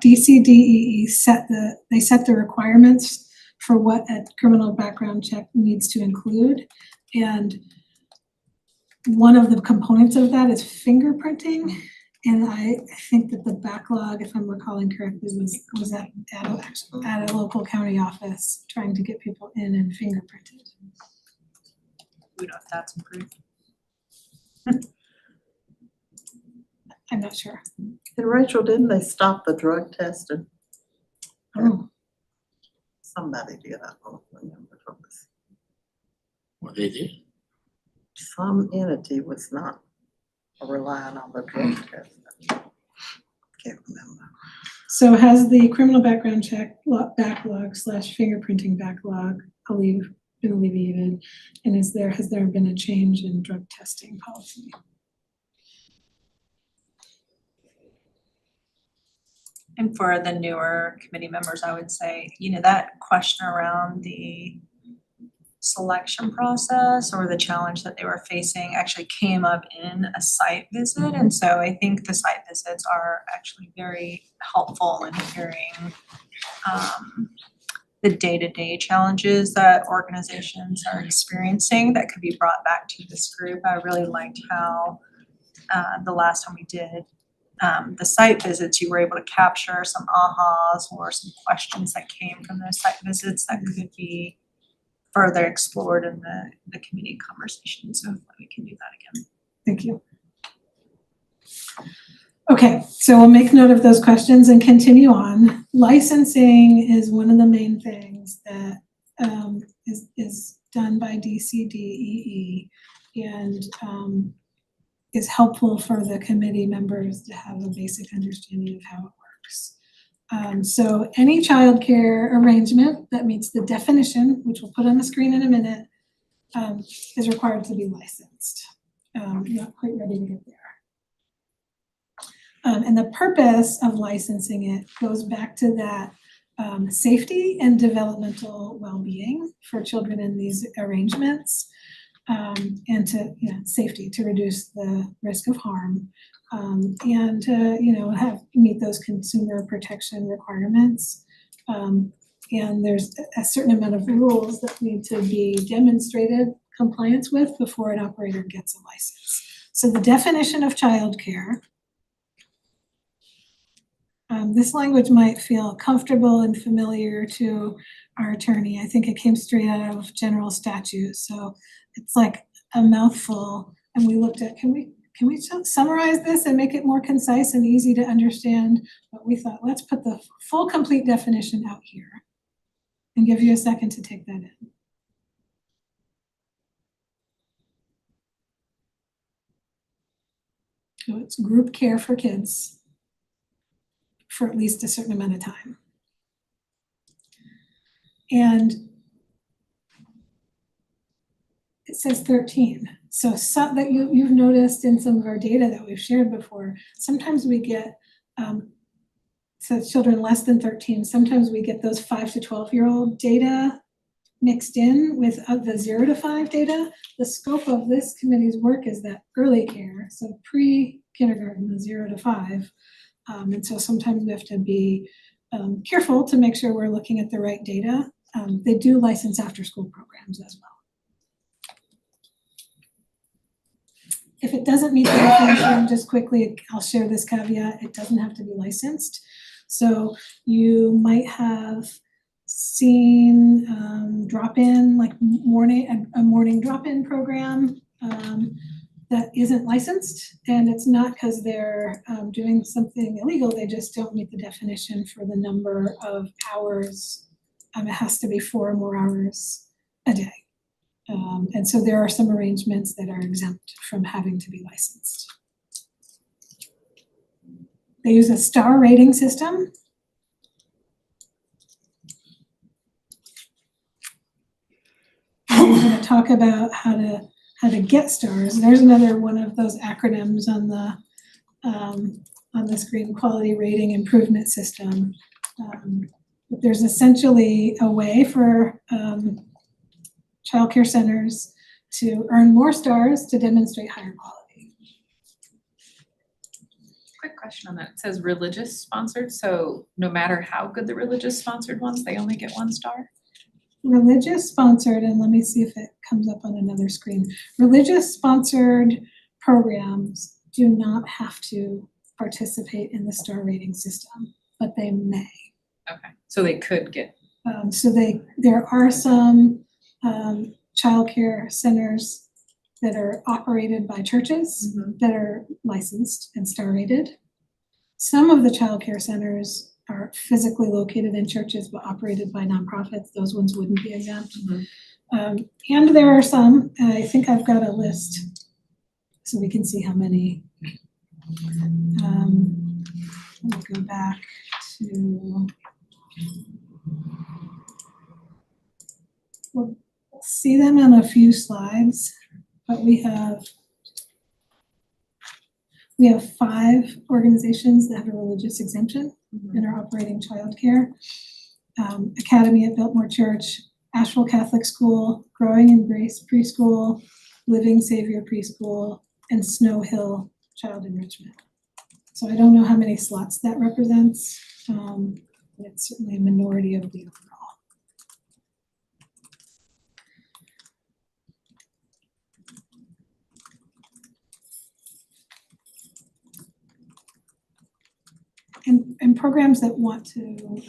DCDEE set the requirements for what a criminal background check needs to include. And one of the components of that is fingerprinting. And I think that the backlog, if I'm recalling correctly, was at a local county office trying to get people in and fingerprinted. We don't know if that's improved. I'm not sure. And Rachel, didn't they stop the drug testing? Oh. Somebody did, I don't remember from this. What they did? Some entity was not relying on the drug testing. Can't remember. So has the criminal background check backlog / fingerprinting backlog been alleviated? And has there been a change in drug testing policy? And for the newer committee members, I would say, that question around the selection process or the challenge that they were facing actually came up in a site visit. And so I think the site visits are actually very helpful in hearing the day-to-day challenges that organizations are experiencing that could be brought back to this group. I really liked how the last time we did the site visits, you were able to capture some ahas or some questions that came from those site visits that could be further explored in the community conversation. So hopefully we can do that again. Thank you. Okay, so we'll make note of those questions and continue on. Licensing is one of the main things that is done by DCDEE and is helpful for the committee members to have a basic understanding of how it works. So any childcare arrangement that meets the definition, which we'll put on the screen in a minute, is required to be licensed. Not quite ready to get there. And the purpose of licensing it goes back to that safety and developmental well-being for children in these arrangements, and to safety to reduce the risk of harm, and to meet those consumer protection requirements. And there's a certain amount of rules that need to be demonstrated compliance with before an operator gets a license. So the definition of childcare. This language might feel comfortable and familiar to our attorney. I think it came straight out of general statute, so it's like a mouthful. And we looked at, can we summarize this and make it more concise and easy to understand? But we thought, let's put the full complete definition out here and give you a second to take that in. So it's group care for kids for at least a certain amount of time. And it says 13. So some that you've noticed in some of our data that we've shared before, sometimes we get, so children less than 13, sometimes we get those 5 to 12-year-old data mixed in with the 0 to 5 data. The scope of this committee's work is that early care, so pre-kindergarten, the 0 to 5. And so sometimes we have to be careful to make sure we're looking at the right data. They do license after school programs as well. If it doesn't meet the definition, just quickly, I'll share this caveat, it doesn't have to be licensed. So you might have seen drop-in, like a morning drop-in program that isn't licensed, and it's not because they're doing something illegal, they just don't meet the definition for the number of hours. It has to be 4 or more hours a day. And so there are some arrangements that are exempt from having to be licensed. They use a star rating system. I'm going to talk about how to get stars. There's another one of those acronyms on the screen, Quality Rating Improvement System. There's essentially a way for childcare centers to earn more stars to demonstrate higher quality. Quick question on that. It says religious sponsored, so no matter how good the religious sponsored ones, they only get 1 star? Religious sponsored, and let me see if it comes up on another screen. Religious sponsored programs do not have to participate in the star rating system, but they may. Okay, so they could get. There are some childcare centers that are operated by churches that are licensed and star rated. Some of the childcare centers are physically located in churches but operated by nonprofits. Those ones wouldn't be exempt. And there are some, I think I've got a list so we can see how many. Let me go back to, we'll see them in a few slides, but we have 5 organizations that have a religious exemption and are operating childcare. Academy at Biltmore Church, Asheville Catholic School, Growing in Grace Preschool, Living Savior Preschool, and Snow Hill Child Enrichment. So I don't know how many slots that represents. It's certainly a minority of the overall. And programs that want to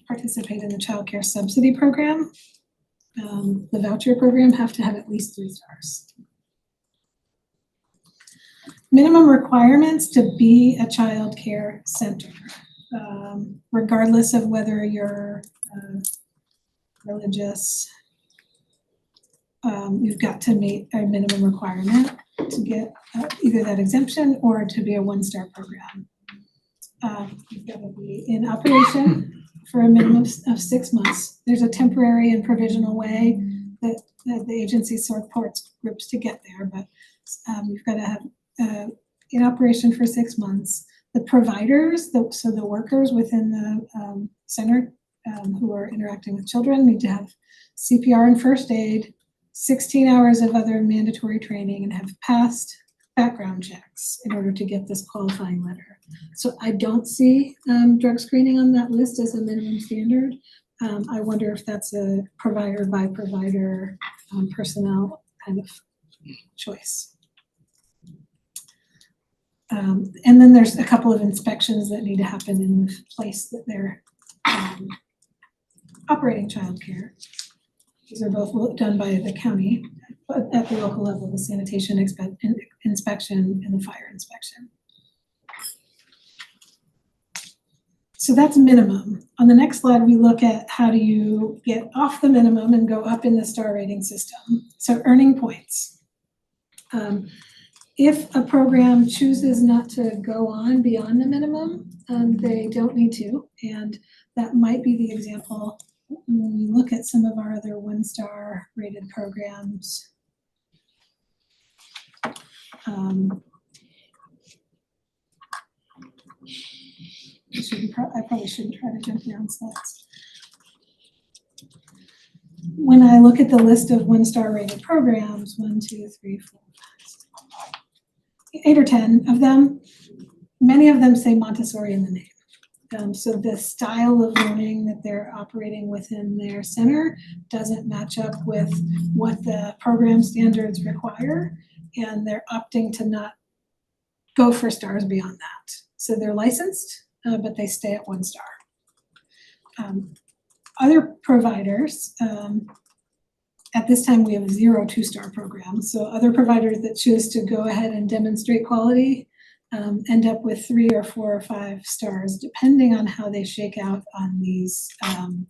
participate in the child care subsidy program, the voucher program, have to have at least 3 stars. Minimum requirements to be a child care center, regardless of whether you're religious, you've got to meet a minimum requirement to get either that exemption or to be a 1-star program. You've got to be in operation for a minimum of 6 months. There's a temporary and provisional way that the agency supports groups to get there, but you've got to have in operation for 6 months. The providers, so the workers within the center who are interacting with children, need to have CPR and first aid, 16 hours of other mandatory training, and have passed background checks in order to get this qualifying letter. So I don't see drug screening on that list as a minimum standard. I wonder if that's a provider by provider personnel kind of choice. And then there's a couple of inspections that need to happen in the place that they're operating childcare. These are both done by the county, but at the local level, the sanitation inspection and the fire inspection. So that's minimum. On the next slide, we look at how do you get off the minimum and go up in the star rating system. So earning points. If a program chooses not to go on beyond the minimum, they don't need to, and that might be the example when we look at some of our other 1-star rated programs. I probably shouldn't try to jump down slides. When I look at the list of 1-star rated programs, 1, 2, 3, 4, 5, 8 or 10 of them, many of them say Montessori in the name. So the style of learning that they're operating within their center doesn't match up with what the program standards require, and they're opting to not go for stars beyond that. So they're licensed, but they stay at 1 star. Other providers, at this time we have 0 2-star programs. So other providers that choose to go ahead and demonstrate quality end up with 3 or 4 or 5 stars, depending on how they shake out on these, on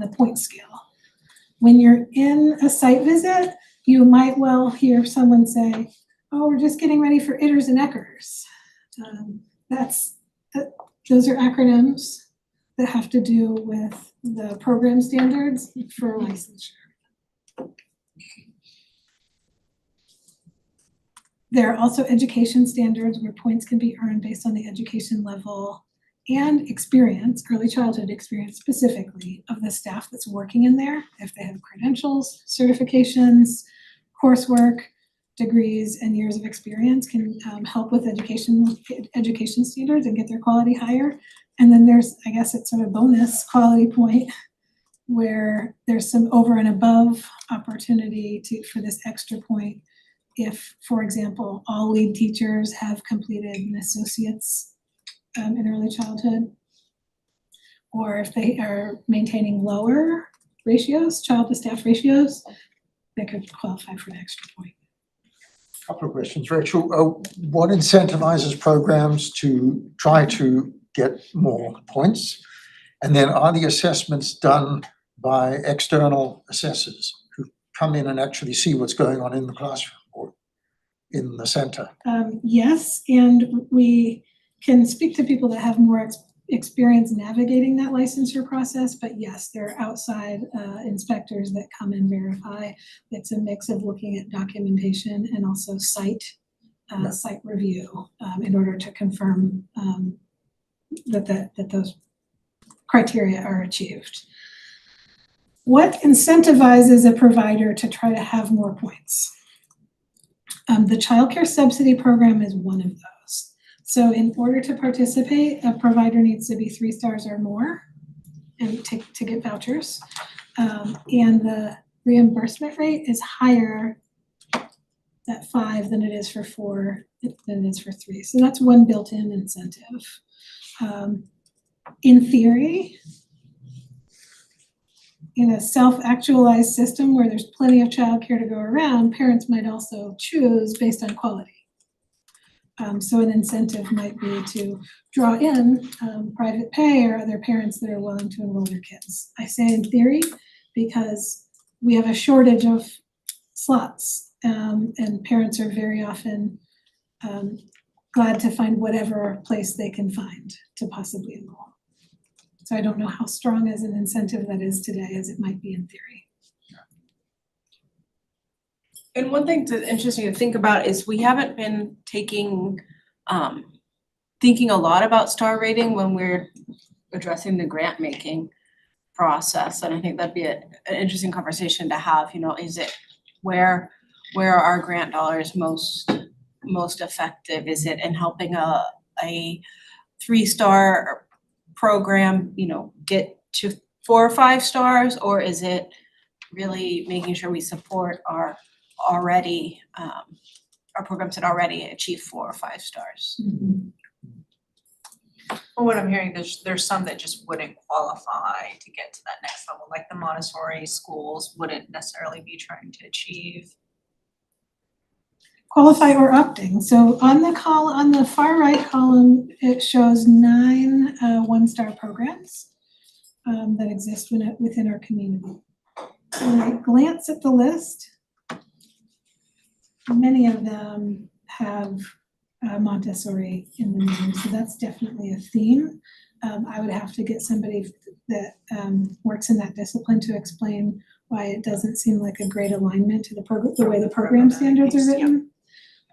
the point scale. When you're in a site visit, you might well hear someone say, oh, we're just getting ready for ITERs and ECHRs. Those are acronyms that have to do with the program standards for licensure. There are also education standards where points can be earned based on the education level and experience, early childhood experience specifically, of the staff that's working in there, if they have credentials, certifications, coursework, degrees, and years of experience can help with education standards and get their quality higher. And then there's, I guess it's sort of bonus quality point where there's some over and above opportunity for this extra point if, for example, all lead teachers have completed an associate's in early childhood, or if they are maintaining lower ratios, child to staff ratios, they could qualify for an extra point. Couple of questions, Rachel. What incentivizes programs to try to get more points? And then are the assessments done by external assessors who come in and actually see what's going on in the classroom or in the center? Yes, and we can speak to people that have more experience navigating that licensure process, but yes, there are outside inspectors that come and verify. It's a mix of looking at documentation and also site review in order to confirm that those criteria are achieved. What incentivizes a provider to try to have more points? The childcare subsidy program is one of those. So in order to participate, a provider needs to be 3 stars or more and to get vouchers. And the reimbursement rate is higher at 5 than it is for 4 than it is for 3. So that's one built-in incentive. In theory, in a self-actualized system where there's plenty of childcare to go around, parents might also choose based on quality. So an incentive might be to draw in private pay or other parents that are willing to enroll their kids. I say in theory because we have a shortage of slots and parents are very often glad to find whatever place they can find to possibly enroll. So I don't know how strong as an incentive that is today as it might be in theory. And one thing that's interesting to think about is we haven't been thinking a lot about star rating when we're addressing the grant making process. And I think that'd be an interesting conversation to have, is it where are our grant dollars most effective? Is it in helping a 3-star program, get to 4 or 5 stars, or is it really making sure we support our programs that already achieve 4 or 5 stars? Mm-hmm. Well, what I'm hearing, there's some that just wouldn't qualify to get to that next level, like the Montessori schools wouldn't necessarily be trying to achieve. Qualify or opting. So on the far right column, it shows 9 1-star programs that exist within our community. When I glance at the list, many of them have Montessori in the name, so that's definitely a theme. I would have to get somebody that works in that discipline to explain why it doesn't seem like a great alignment to the way the program standards are written.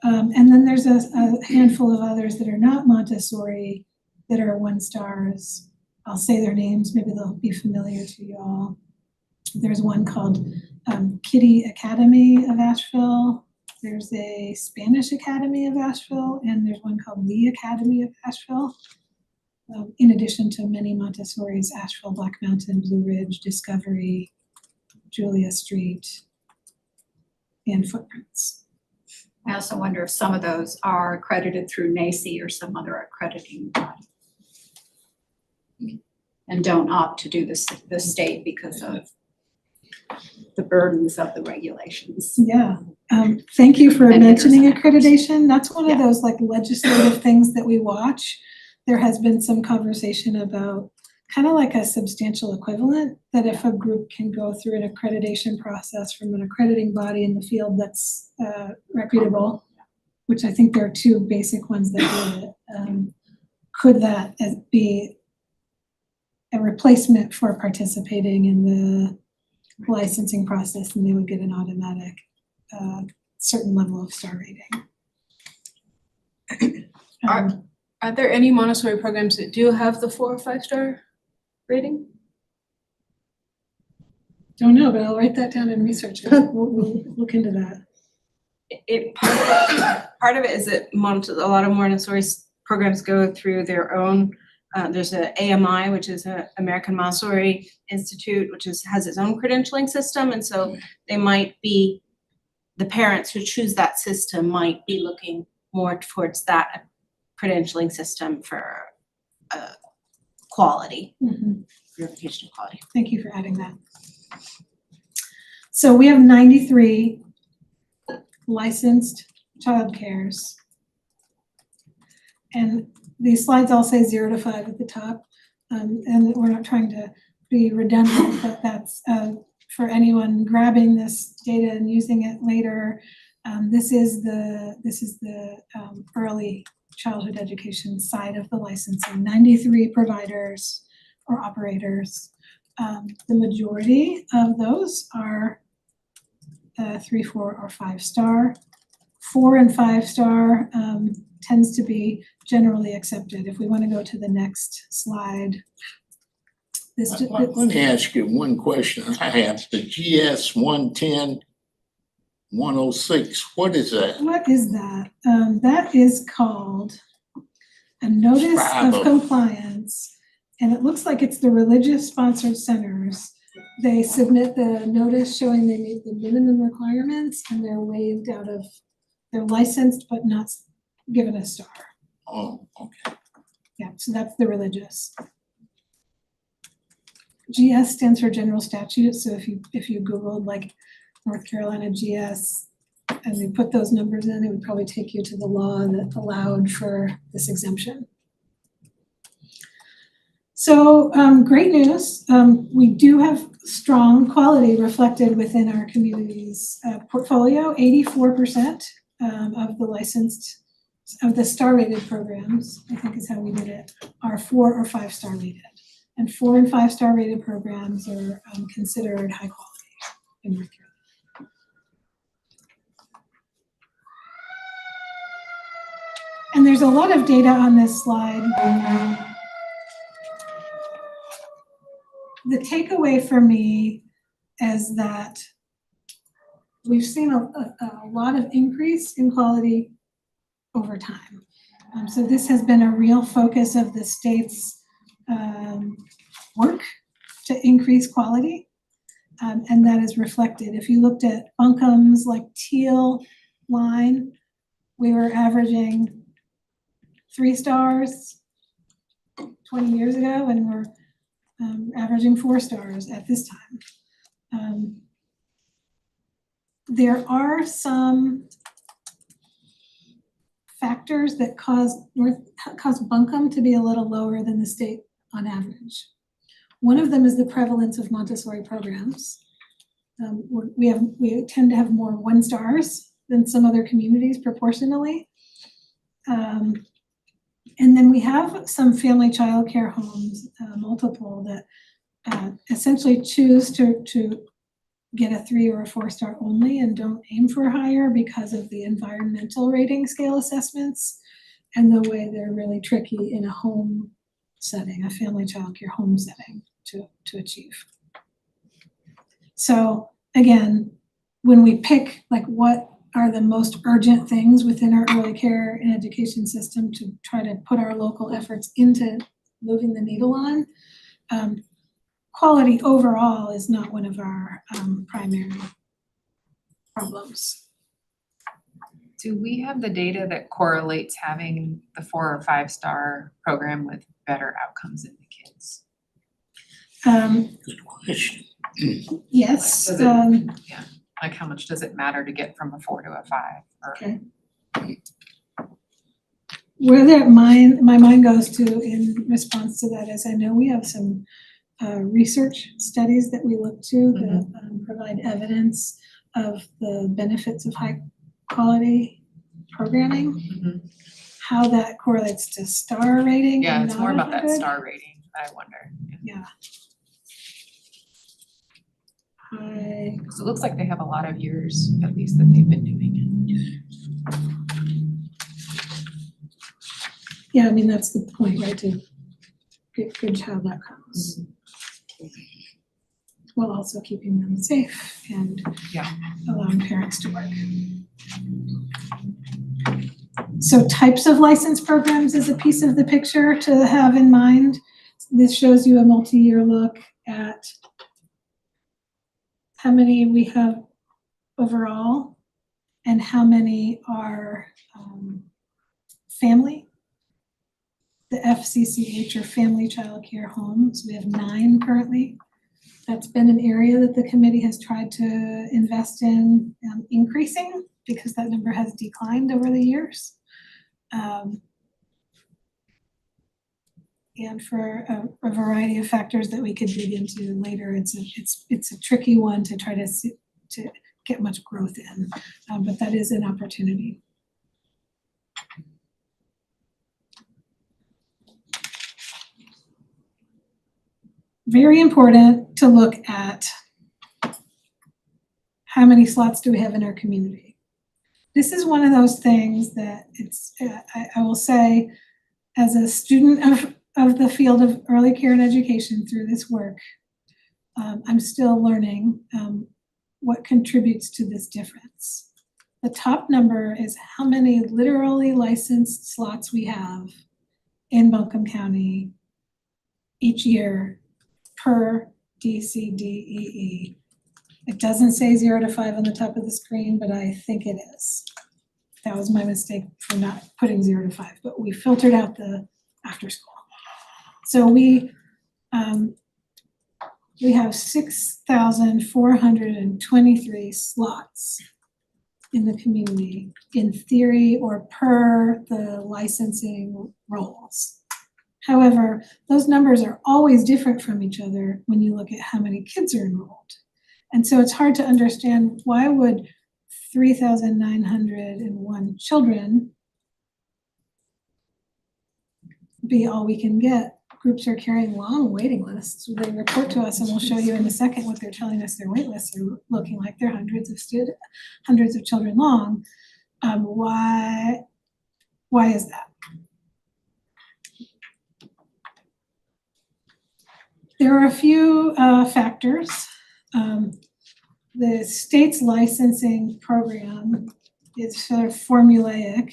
And then there's a handful of others that are not Montessori that are 1-stars. I'll say their names, maybe they'll be familiar to you all. There's one called Kitty Academy of Asheville. There's a Spanish Academy of Asheville, and there's one called Lee Academy of Asheville. In addition to many Montessori's, Asheville, Black Mountain, Blue Ridge, Discovery, Julia Street, and Footprints. I also wonder if some of those are accredited through NACE or some other accrediting body. And don't opt to do the state because of the burdens of the regulations. Yeah, thank you for mentioning accreditation. That's one of those like legislative things that we watch. There has been some conversation about kind of like a substantial equivalent, that if a group can go through an accreditation process from an accrediting body in the field that's reputable, which I think there are 2 basic ones that do it, could that be a replacement for participating in the licensing process, and they would get an automatic certain level of star rating. Are there any Montessori programs that do have the 4 or 5-star rating? Don't know, but I'll write that down and research it. We'll look into that. part of it is that a lot of Montessori programs go through their own, there's a AMI, which is a American Montessori Institute, which has its own credentialing system, and so they might be, the parents who choose that system might be looking more towards that credentialing system for quality, verification of quality. Thank you for adding that. So we have 93 licensed childcares. And these slides all say 0 to 5 at the top. And we're not trying to be redundant, but that's for anyone grabbing this data and using it later. This is the early childhood education side of the licensing. 93 providers or operators. The majority of those are 3, 4, or 5 star. 4 and 5 star tends to be generally accepted. If we want to go to the next slide. Let me ask you one question I have. The GS 110, 106, what is that? What is that? That is called a notice of compliance. And it looks like it's the religious sponsored centers. They submit the notice showing they meet the minimum requirements and they're waived out of, they're licensed but not given a star. Oh, okay. Yeah, so that's the religious. GS stands for general statute. So if you Googled like North Carolina GS and they put those numbers in, it would probably take you to the law that allowed for this exemption. So great news. We do have strong quality reflected within our community's portfolio. 84% of the licensed, of the star rated programs, I think is how we did it, are 4 or 5 star rated. And 4 and 5 star rated programs are considered high quality in North Carolina. And there's a lot of data on this slide. The takeaway for me is that we've seen a lot of increase in quality over time. So this has been a real focus of the state's work to increase quality, and that is reflected. If you looked at Bunkum's like teal line, we were averaging 3 stars 20 years ago, and we're averaging 4 stars at this time. There are some factors that cause Bunkum to be a little lower than the state on average. One of them is the prevalence of Montessori programs. We tend to have more 1 stars than some other communities proportionally. And then we have some family childcare homes, multiple, that essentially choose to get a 3 or a 4 star only and don't aim for higher because of the environmental rating scale assessments and the way they're really tricky in a home setting, a family childcare home setting to achieve. So again, when we pick like what are the most urgent things within our early care and education system to try to put our local efforts into moving the needle on, quality overall is not one of our primary problems. Do we have the data that correlates having the 4 or 5 star program with better outcomes in the kids? Good question. Yes. Yeah, like how much does it matter to get from a 4 to a 5? Or... Okay. Where my mind goes to in response to that is I know we have some research studies that we look to that provide evidence of the benefits of high quality programming, how that correlates to star rating. Yeah, it's more about that star rating, I wonder. Yeah. Because it looks like they have a lot of years, at least, that they've been doing it. Yeah, I mean, that's the point, right, to gauge how that comes. while also keeping them safe and allowing parents to work. So types of license programs is a piece of the picture to have in mind. This shows you a multi-year look at how many we have overall and how many are family. The FCCH or Family Child Care Homes, we have 9 currently. That's been an area that the committee has tried to invest in increasing because that number has declined over the years. And for a variety of factors that we could dig into later, it's a tricky one to try to get much growth in, but that is an opportunity. Very important to look at how many slots do we have in our community. This is one of those things that it's, I will say, as a student of the field of early care and education through this work, I'm still learning what contributes to this difference. The top number is how many literally licensed slots we have in Buncombe County each year per DCDEE. It doesn't say 0 to 5 on the top of the screen, but I think it is. That was my mistake for not putting 0 to 5, but we filtered out the after school. So we have 6,423 slots in the community in theory or per the licensing roles. However, those numbers are always different from each other when you look at how many kids are enrolled. And so it's hard to understand why would 3,901 children be all we can get. Groups are carrying long waiting lists. They report to us, and we'll show you in a second what they're telling us their wait lists are looking like. They're hundreds of children long. Why is that? There are a few factors. The state's licensing program is sort of formulaic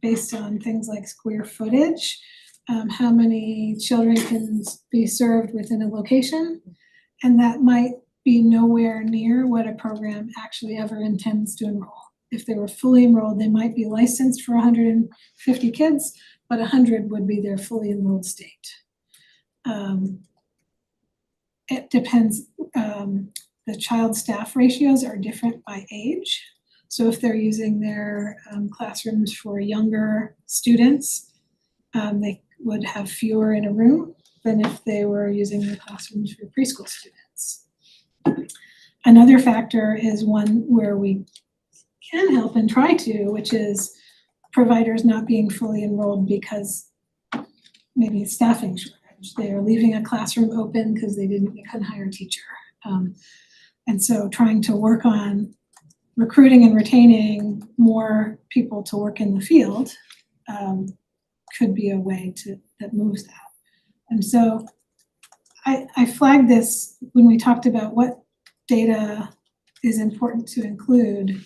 based on things like square footage, how many children can be served within a location, and that might be nowhere near what a program actually ever intends to enroll. If they were fully enrolled, they might be licensed for 150 kids, but 100 would be their fully enrolled state. It depends, the child staff ratios are different by age. So if they're using their classrooms for younger students, they would have fewer in a room than if they were using the classrooms for preschool students. Another factor is one where we can help and try to, which is providers not being fully enrolled because maybe staffing shortage. They're leaving a classroom open because they couldn't hire a teacher. And so trying to work on recruiting and retaining more people to work in the field could be a way that moves that. And so I flagged this when we talked about what data is important to include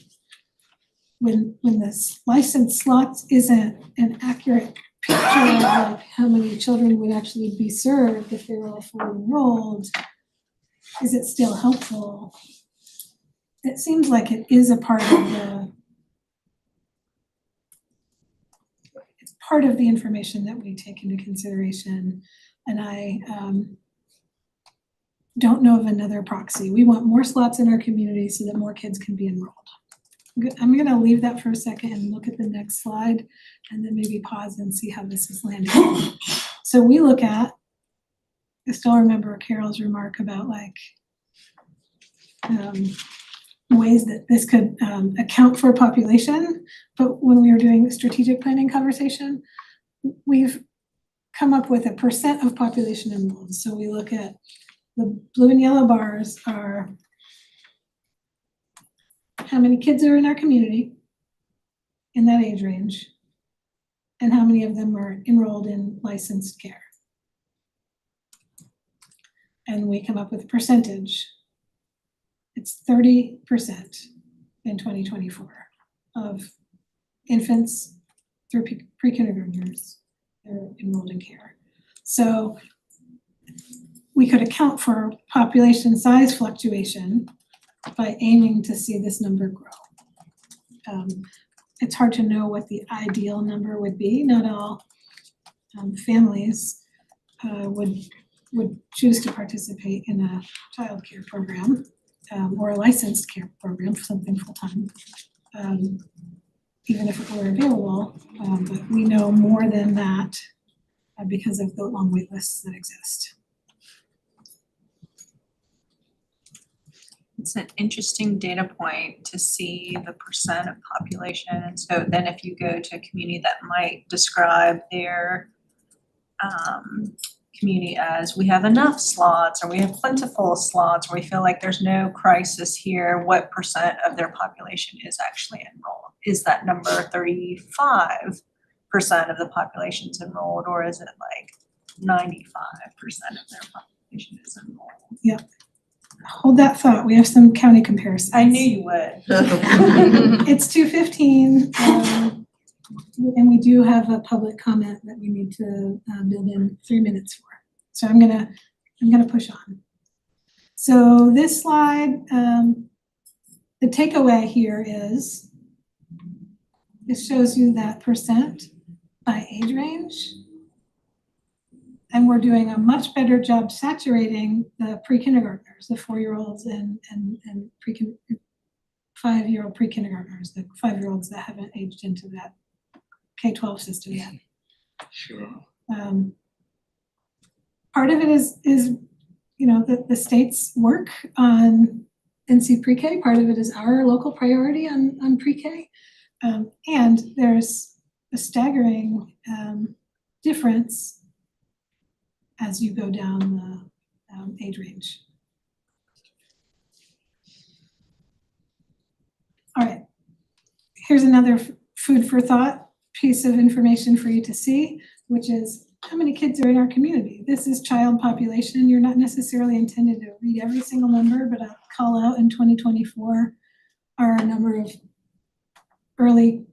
when this licensed slots isn't an accurate picture of like how many children would actually be served if they were all fully enrolled. Is it still helpful? It seems like it is a part of it's part of the information that we take into consideration. And I don't know of another proxy. We want more slots in our community so that more kids can be enrolled. I'm gonna leave that for a second and look at the next slide and then maybe pause and see how this is landing. So we look at, I still remember Carol's remark about like ways that this could account for population, but when we were doing the strategic planning conversation, we've come up with a percent of population enrolled. So we look at the blue and yellow bars are how many kids are in our community in that age range, and how many of them are enrolled in licensed care. And we come up with a percentage it's 30% in 2024 of infants through pre-kindergartners are enrolled in care. So we could account for population size fluctuation by aiming to see this number grow. It's hard to know what the ideal number would be. Not all families would choose to participate in a childcare program or a licensed care program for something full-time, even if it were available. But we know more than that because of the long wait lists that exist. It's an interesting data point to see the percent of population. And so then if you go to a community that might describe their community as we have enough slots or we have plentiful slots, or we feel like there's no crisis here, what percent of their population is actually enrolled? Is that number 35% of the population is enrolled, or is it like 95% of their population is enrolled? Yep. Hold that thought. We have some county comparisons. I knew you would. It's 2:15, and we do have a public comment that we need to build in 3 minutes for. So I'm gonna push on. So this slide, the takeaway here is this shows you that percent by age range. And we're doing a much better job saturating the pre-kindergartners, the 4-year-olds and 5-year-old pre-kindergartners, the 5-year-olds that haven't aged into that K-12 system yet. Sure. Part of it is the state's work on NC pre-K. Part of it is our local priority on pre-K. And there's a staggering difference as you go down the age range. All right, here's another food for thought piece of information for you to see, which is how many kids are in our community. This is child population. You're not necessarily intended to read every single number, but I'll call out in 2024 our number of early,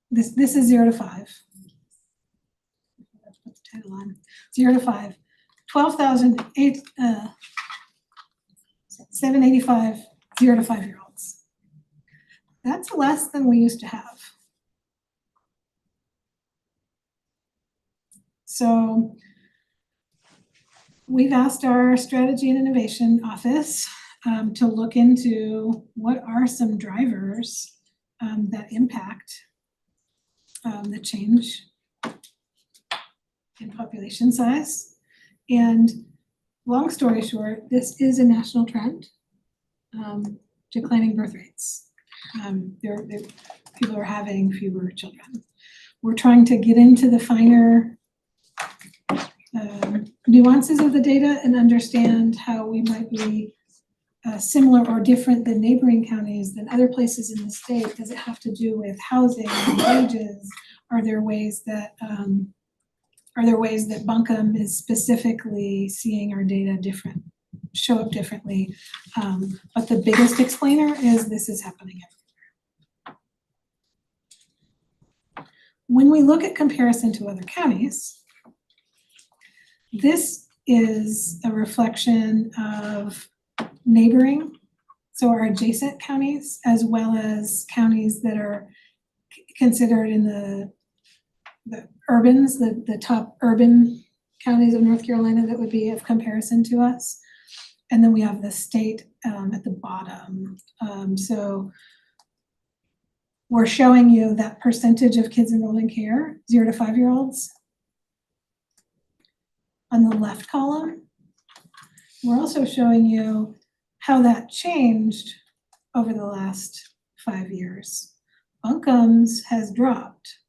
this is 0 to 5. Put the title on. 0 to 5, 785 0 to 5-year-olds. That's less than we used to have. So we've asked our strategy and innovation office to look into what are some drivers that impact the change in population size. And long story short, this is a national trend, declining birth rates. People are having fewer children. We're trying to get into the finer nuances of the data and understand how we might be similar or different than neighboring counties, than other places in the state. Does it have to do with housing and wages? Are there ways that Buncombe is specifically seeing our data show up differently? But the biggest explainer is this is happening everywhere. When we look at comparison to other counties, this is a reflection of neighboring, so our adjacent counties, as well as counties that are considered in the urbans, the top urban counties of North Carolina that would be of comparison to us. And then we have the state at the bottom. So we're showing you that percentage of kids enrolled in care, 0 to 5-year-olds. On the left column, we're also showing you how that changed over the last 5 years. Buncombe's has dropped.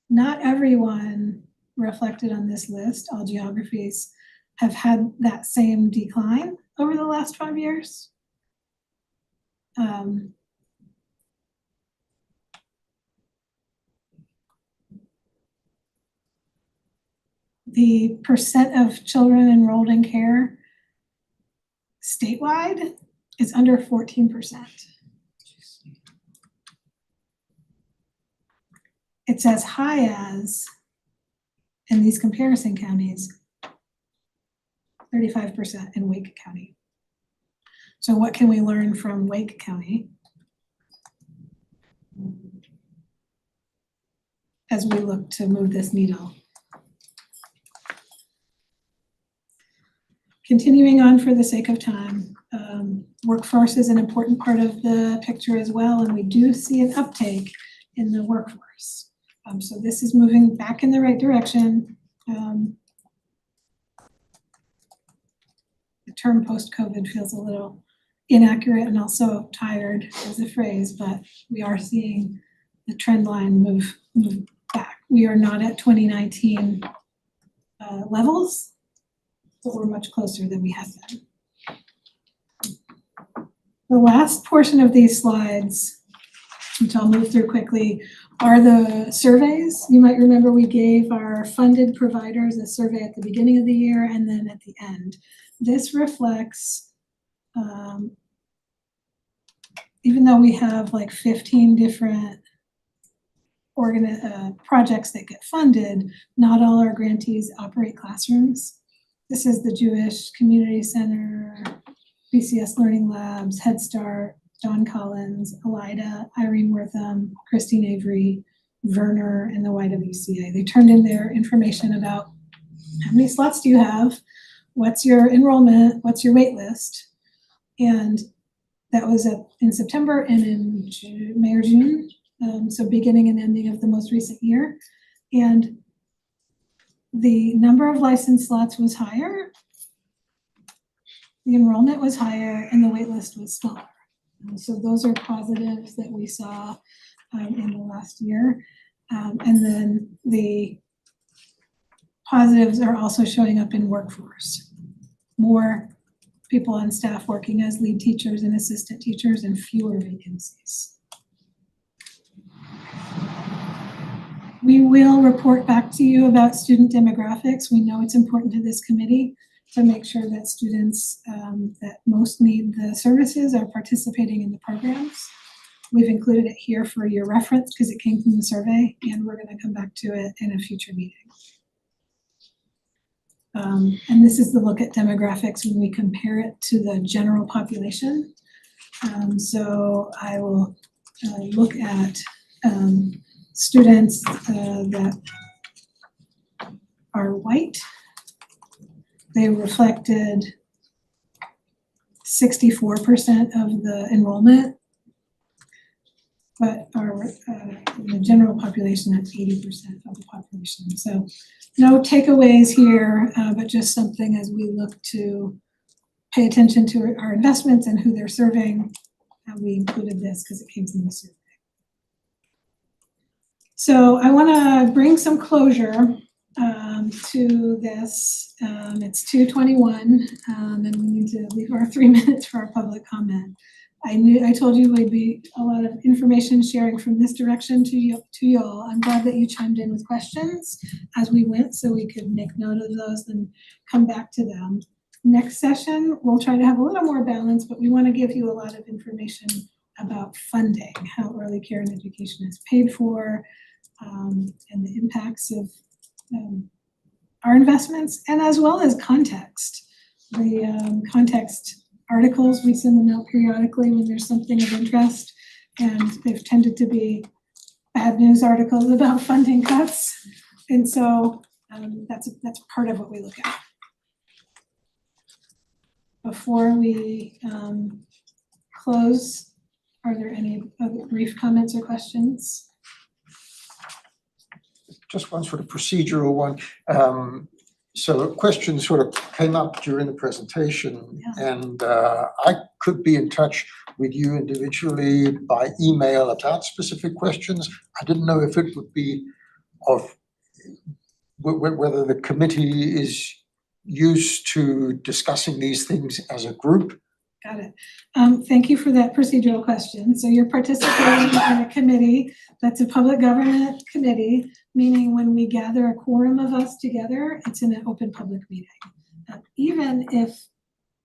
Not everyone reflected on this list, all geographies, have had that same decline over the last 5 years. The percent of children enrolled in care statewide is under 14%. It's as high as, in these comparison counties, 35% in Wake County. So what can we learn from Wake County as we look to move this needle? Continuing on for the sake of time, workforce is an important part of the picture as well, and we do see an uptake in the workforce. So this is moving back in the right direction. The term post-COVID feels a little inaccurate and also tired as a phrase, but we are seeing the trend line move back. We are not at 2019 levels, but we're much closer than we have been. The last portion of these slides, which I'll move through quickly, are the surveys. You might remember we gave our funded providers a survey at the beginning of the year and then at the end. This reflects, even though we have like 15 different projects that get funded, not all our grantees operate classrooms. This is the Jewish Community Center, BCS Learning Labs, Head Start, John Collins, Elida, Irene Wortham, Christine Avery, Werner, and the YWCA. They turned in their information about how many slots do you have, what's your enrollment, what's your wait list, and that was in September and in May or June, so beginning and ending of the most recent year. And the number of licensed slots was higher, the enrollment was higher, and the wait list was smaller. So those are positives that we saw in the last year. And then the positives are also showing up in workforce. More people on staff working as lead teachers and assistant teachers and fewer vacancies. We will report back to you about student demographics. We know it's important to this committee to make sure that students that most need the services are participating in the programs. We've included it here for your reference because it came from the survey, and we're going to come back to it in a future meeting. And this is the look at demographics when we compare it to the general population. So I will look at students that are white. They reflected 64% of the enrollment, but are in the general population at 80% of the population. So no takeaways here, but just something as we look to pay attention to our investments and who they're serving. We included this because it came from the survey. So I want to bring some closure to this. It's 2:21, and we need to leave our 3 minutes for our public comment. I told you would be a lot of information sharing from this direction to y'all. I'm glad that you chimed in with questions as we went, so we could make note of those and come back to them. Next session, we'll try to have a little more balance, but we want to give you a lot of information about funding, how early care and education is paid for, and the impacts of our investments, and as well as context. The context articles, we send them out periodically when there's something of interest, and they've tended to be bad news articles about funding cuts. And so that's part of what we look at. Before we close, are there any other brief comments or questions? Just one sort of procedural one. So a question sort of came up during the presentation, and I could be in touch with you individually by email about specific questions. I didn't know if it would be of whether the committee is used to discussing these things as a group. Got it. Thank you for that procedural question. So you're participating in a committee that's a public government committee, meaning when we gather a quorum of us together, it's in an open public meeting. Even if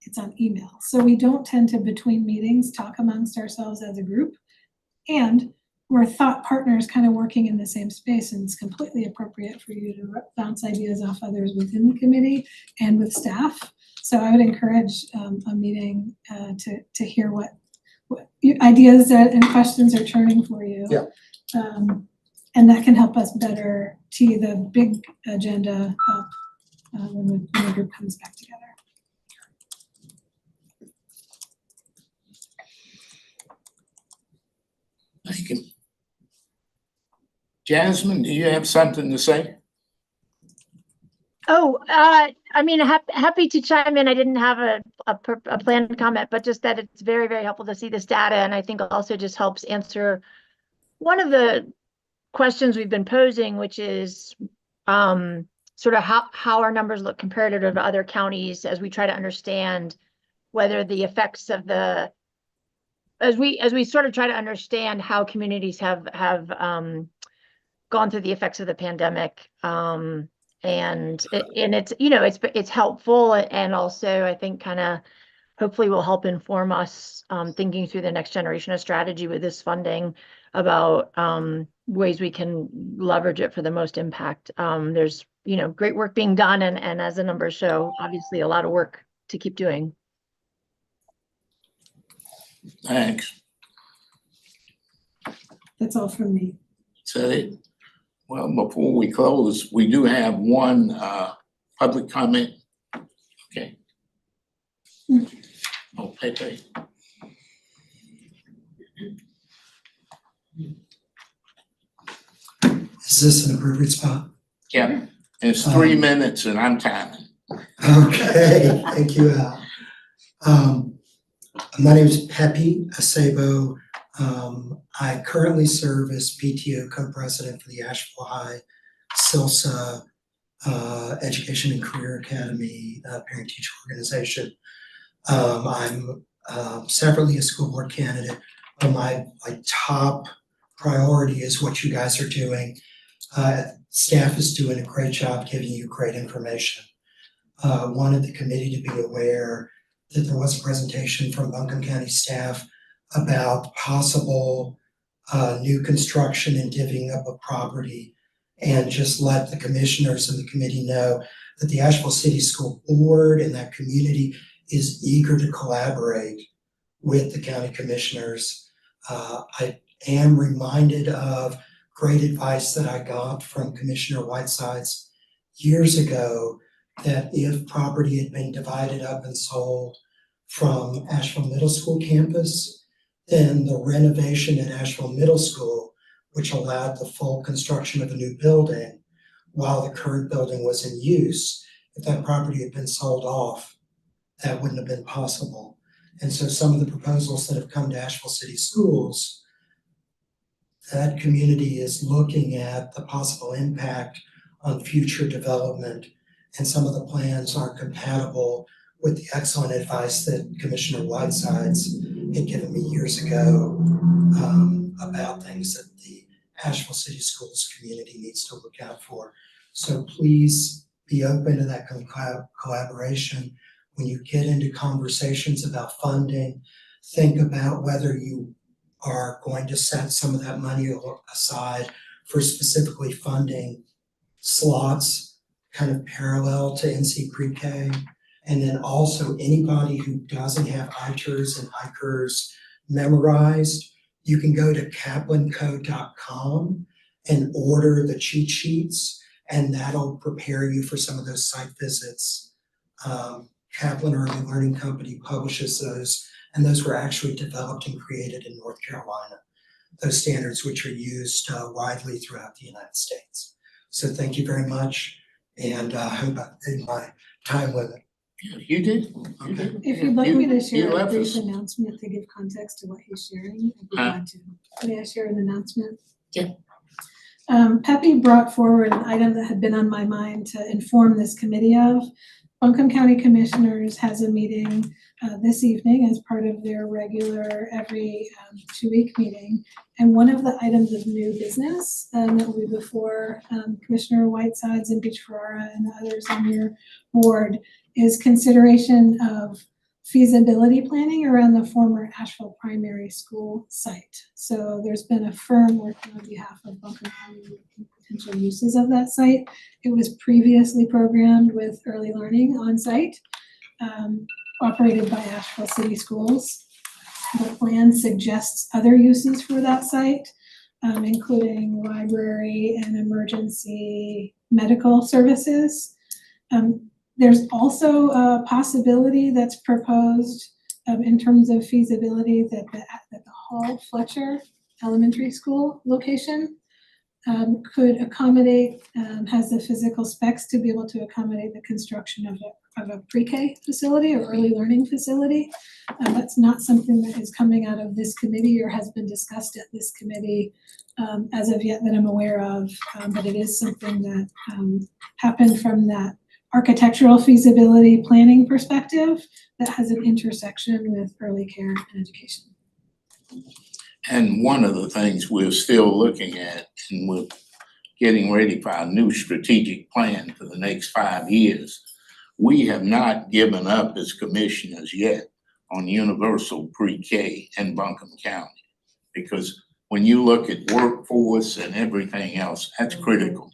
it's on email. So we don't tend to, between meetings, talk amongst ourselves as a group. And we're thought partners kind of working in the same space, and it's completely appropriate for you to bounce ideas off others within the committee and with staff. So I would encourage a meeting to hear what ideas and questions are churning for you. Yeah. And that can help us better tee the big agenda up when the group comes back together. Thank you. Jasmine, do you have something to say? Oh, I mean, happy to chime in. I didn't have a planned comment, but just that it's very, very helpful to see this data, and I think also just helps answer one of the questions we've been posing, which is sort of how our numbers look comparative to other counties as we try to understand whether the effects of the as we sort of try to understand how communities have gone through the effects of the pandemic. And it's, you know, it's helpful, and also I think kind of hopefully will help inform us thinking through the next generation of strategy with this funding about ways we can leverage it for the most impact. There's, you know, great work being done, and as the numbers show, obviously a lot of work to keep doing. Thanks. That's all from me. Is that it? Well, before we close, we do have one public comment. Okay. Oh, Pepe. Is this an appropriate spot? Yeah, it's 3 minutes and I'm timing. Okay, thank you, Al. My name is Pepe Acebo. I currently serve as PTO co-president for the Asheville High SILSA Education and Career Academy parent-teacher organization. I'm separately a school board candidate, but my top priority is what you guys are doing. Staff is doing a great job giving you great information. Wanted the committee to be aware that there was a presentation from Buncombe County staff about possible new construction and divvying up of property, and just let the commissioners and the committee know that the Asheville City School Board and that community is eager to collaborate with the county commissioners. I am reminded of great advice that I got from Commissioner Whitesides years ago, that if property had been divided up and sold from Asheville Middle School campus, then the renovation at Asheville Middle School, which allowed the full construction of a new building while the current building was in use, if that property had been sold off, that wouldn't have been possible. And so some of the proposals that have come to Asheville City Schools, that community is looking at the possible impact on future development, and some of the plans are compatible with the excellent advice that Commissioner Whitesides had given me years ago about things that the Asheville City Schools community needs to look out for. So please be open to that collaboration. When you get into conversations about funding, think about whether you are going to set some of that money aside for specifically funding slots kind of parallel to NC Pre-K. And then also anybody who doesn't have ITERs and ICERs memorized, you can go to kaplanco.com and order the cheat sheets, and that'll prepare you for some of those site visits. Kaplan Early Learning Company publishes those, and those were actually developed and created in North Carolina. Those standards which are used widely throughout the United States. So thank you very much, and I hope I did my time limit. You did. Okay. If you'd like me to share a left brief us. announcement to give context to what he's sharing, I'd be Huh? glad to. May I share an announcement? Yeah. Pepe brought forward an item that had been on my mind to inform this committee of. Buncombe County Commissioners has a meeting this evening as part of their regular every 2-week meeting. And one of the items of new business that will be before Commissioner Whitesides and Beach Ferrara and the others on your board is consideration of feasibility planning around the former Asheville Primary School site. So there's been a firm working on behalf of Buncombe County looking at potential uses of that site. It was previously programmed with early learning on site, operated by Asheville City Schools. The plan suggests other uses for that site, including library and emergency medical services. There's also a possibility that's proposed in terms of feasibility that the Hall Fletcher Elementary School location could accommodate, has the physical specs to be able to accommodate the construction of a pre-K facility or early learning facility. That's not something that is coming out of this committee or has been discussed at this committee as of yet that I'm aware of, but it is something that happened from that architectural feasibility planning perspective that has an intersection with early care and education. And one of the things we're still looking at, and we're getting ready for our new strategic plan for the next 5 years, we have not given up as commissioners yet on universal pre-K in Buncombe County. Because when you look at workforce and everything else, that's critical.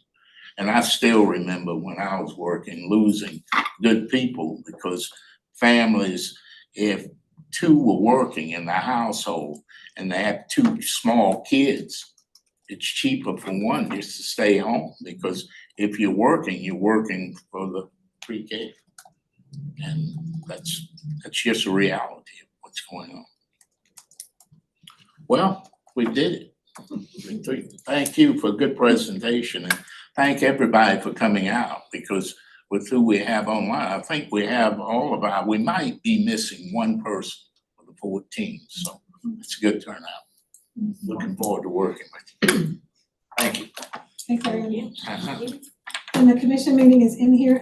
And I still remember when I was working, losing good people because families, if two were working in the household and they have 2 small kids, it's cheaper for one just to stay home, because if you're working for the pre-K. And that's just a reality of what's going on. Well, we did it. Thank you for a good presentation, and thank everybody for coming out, because with who we have online, I think we have all of we might be missing one person for the 14, so it's a good turnout. Looking forward to working with you. Thank you. Thanks, everyone. And the commission meeting is in here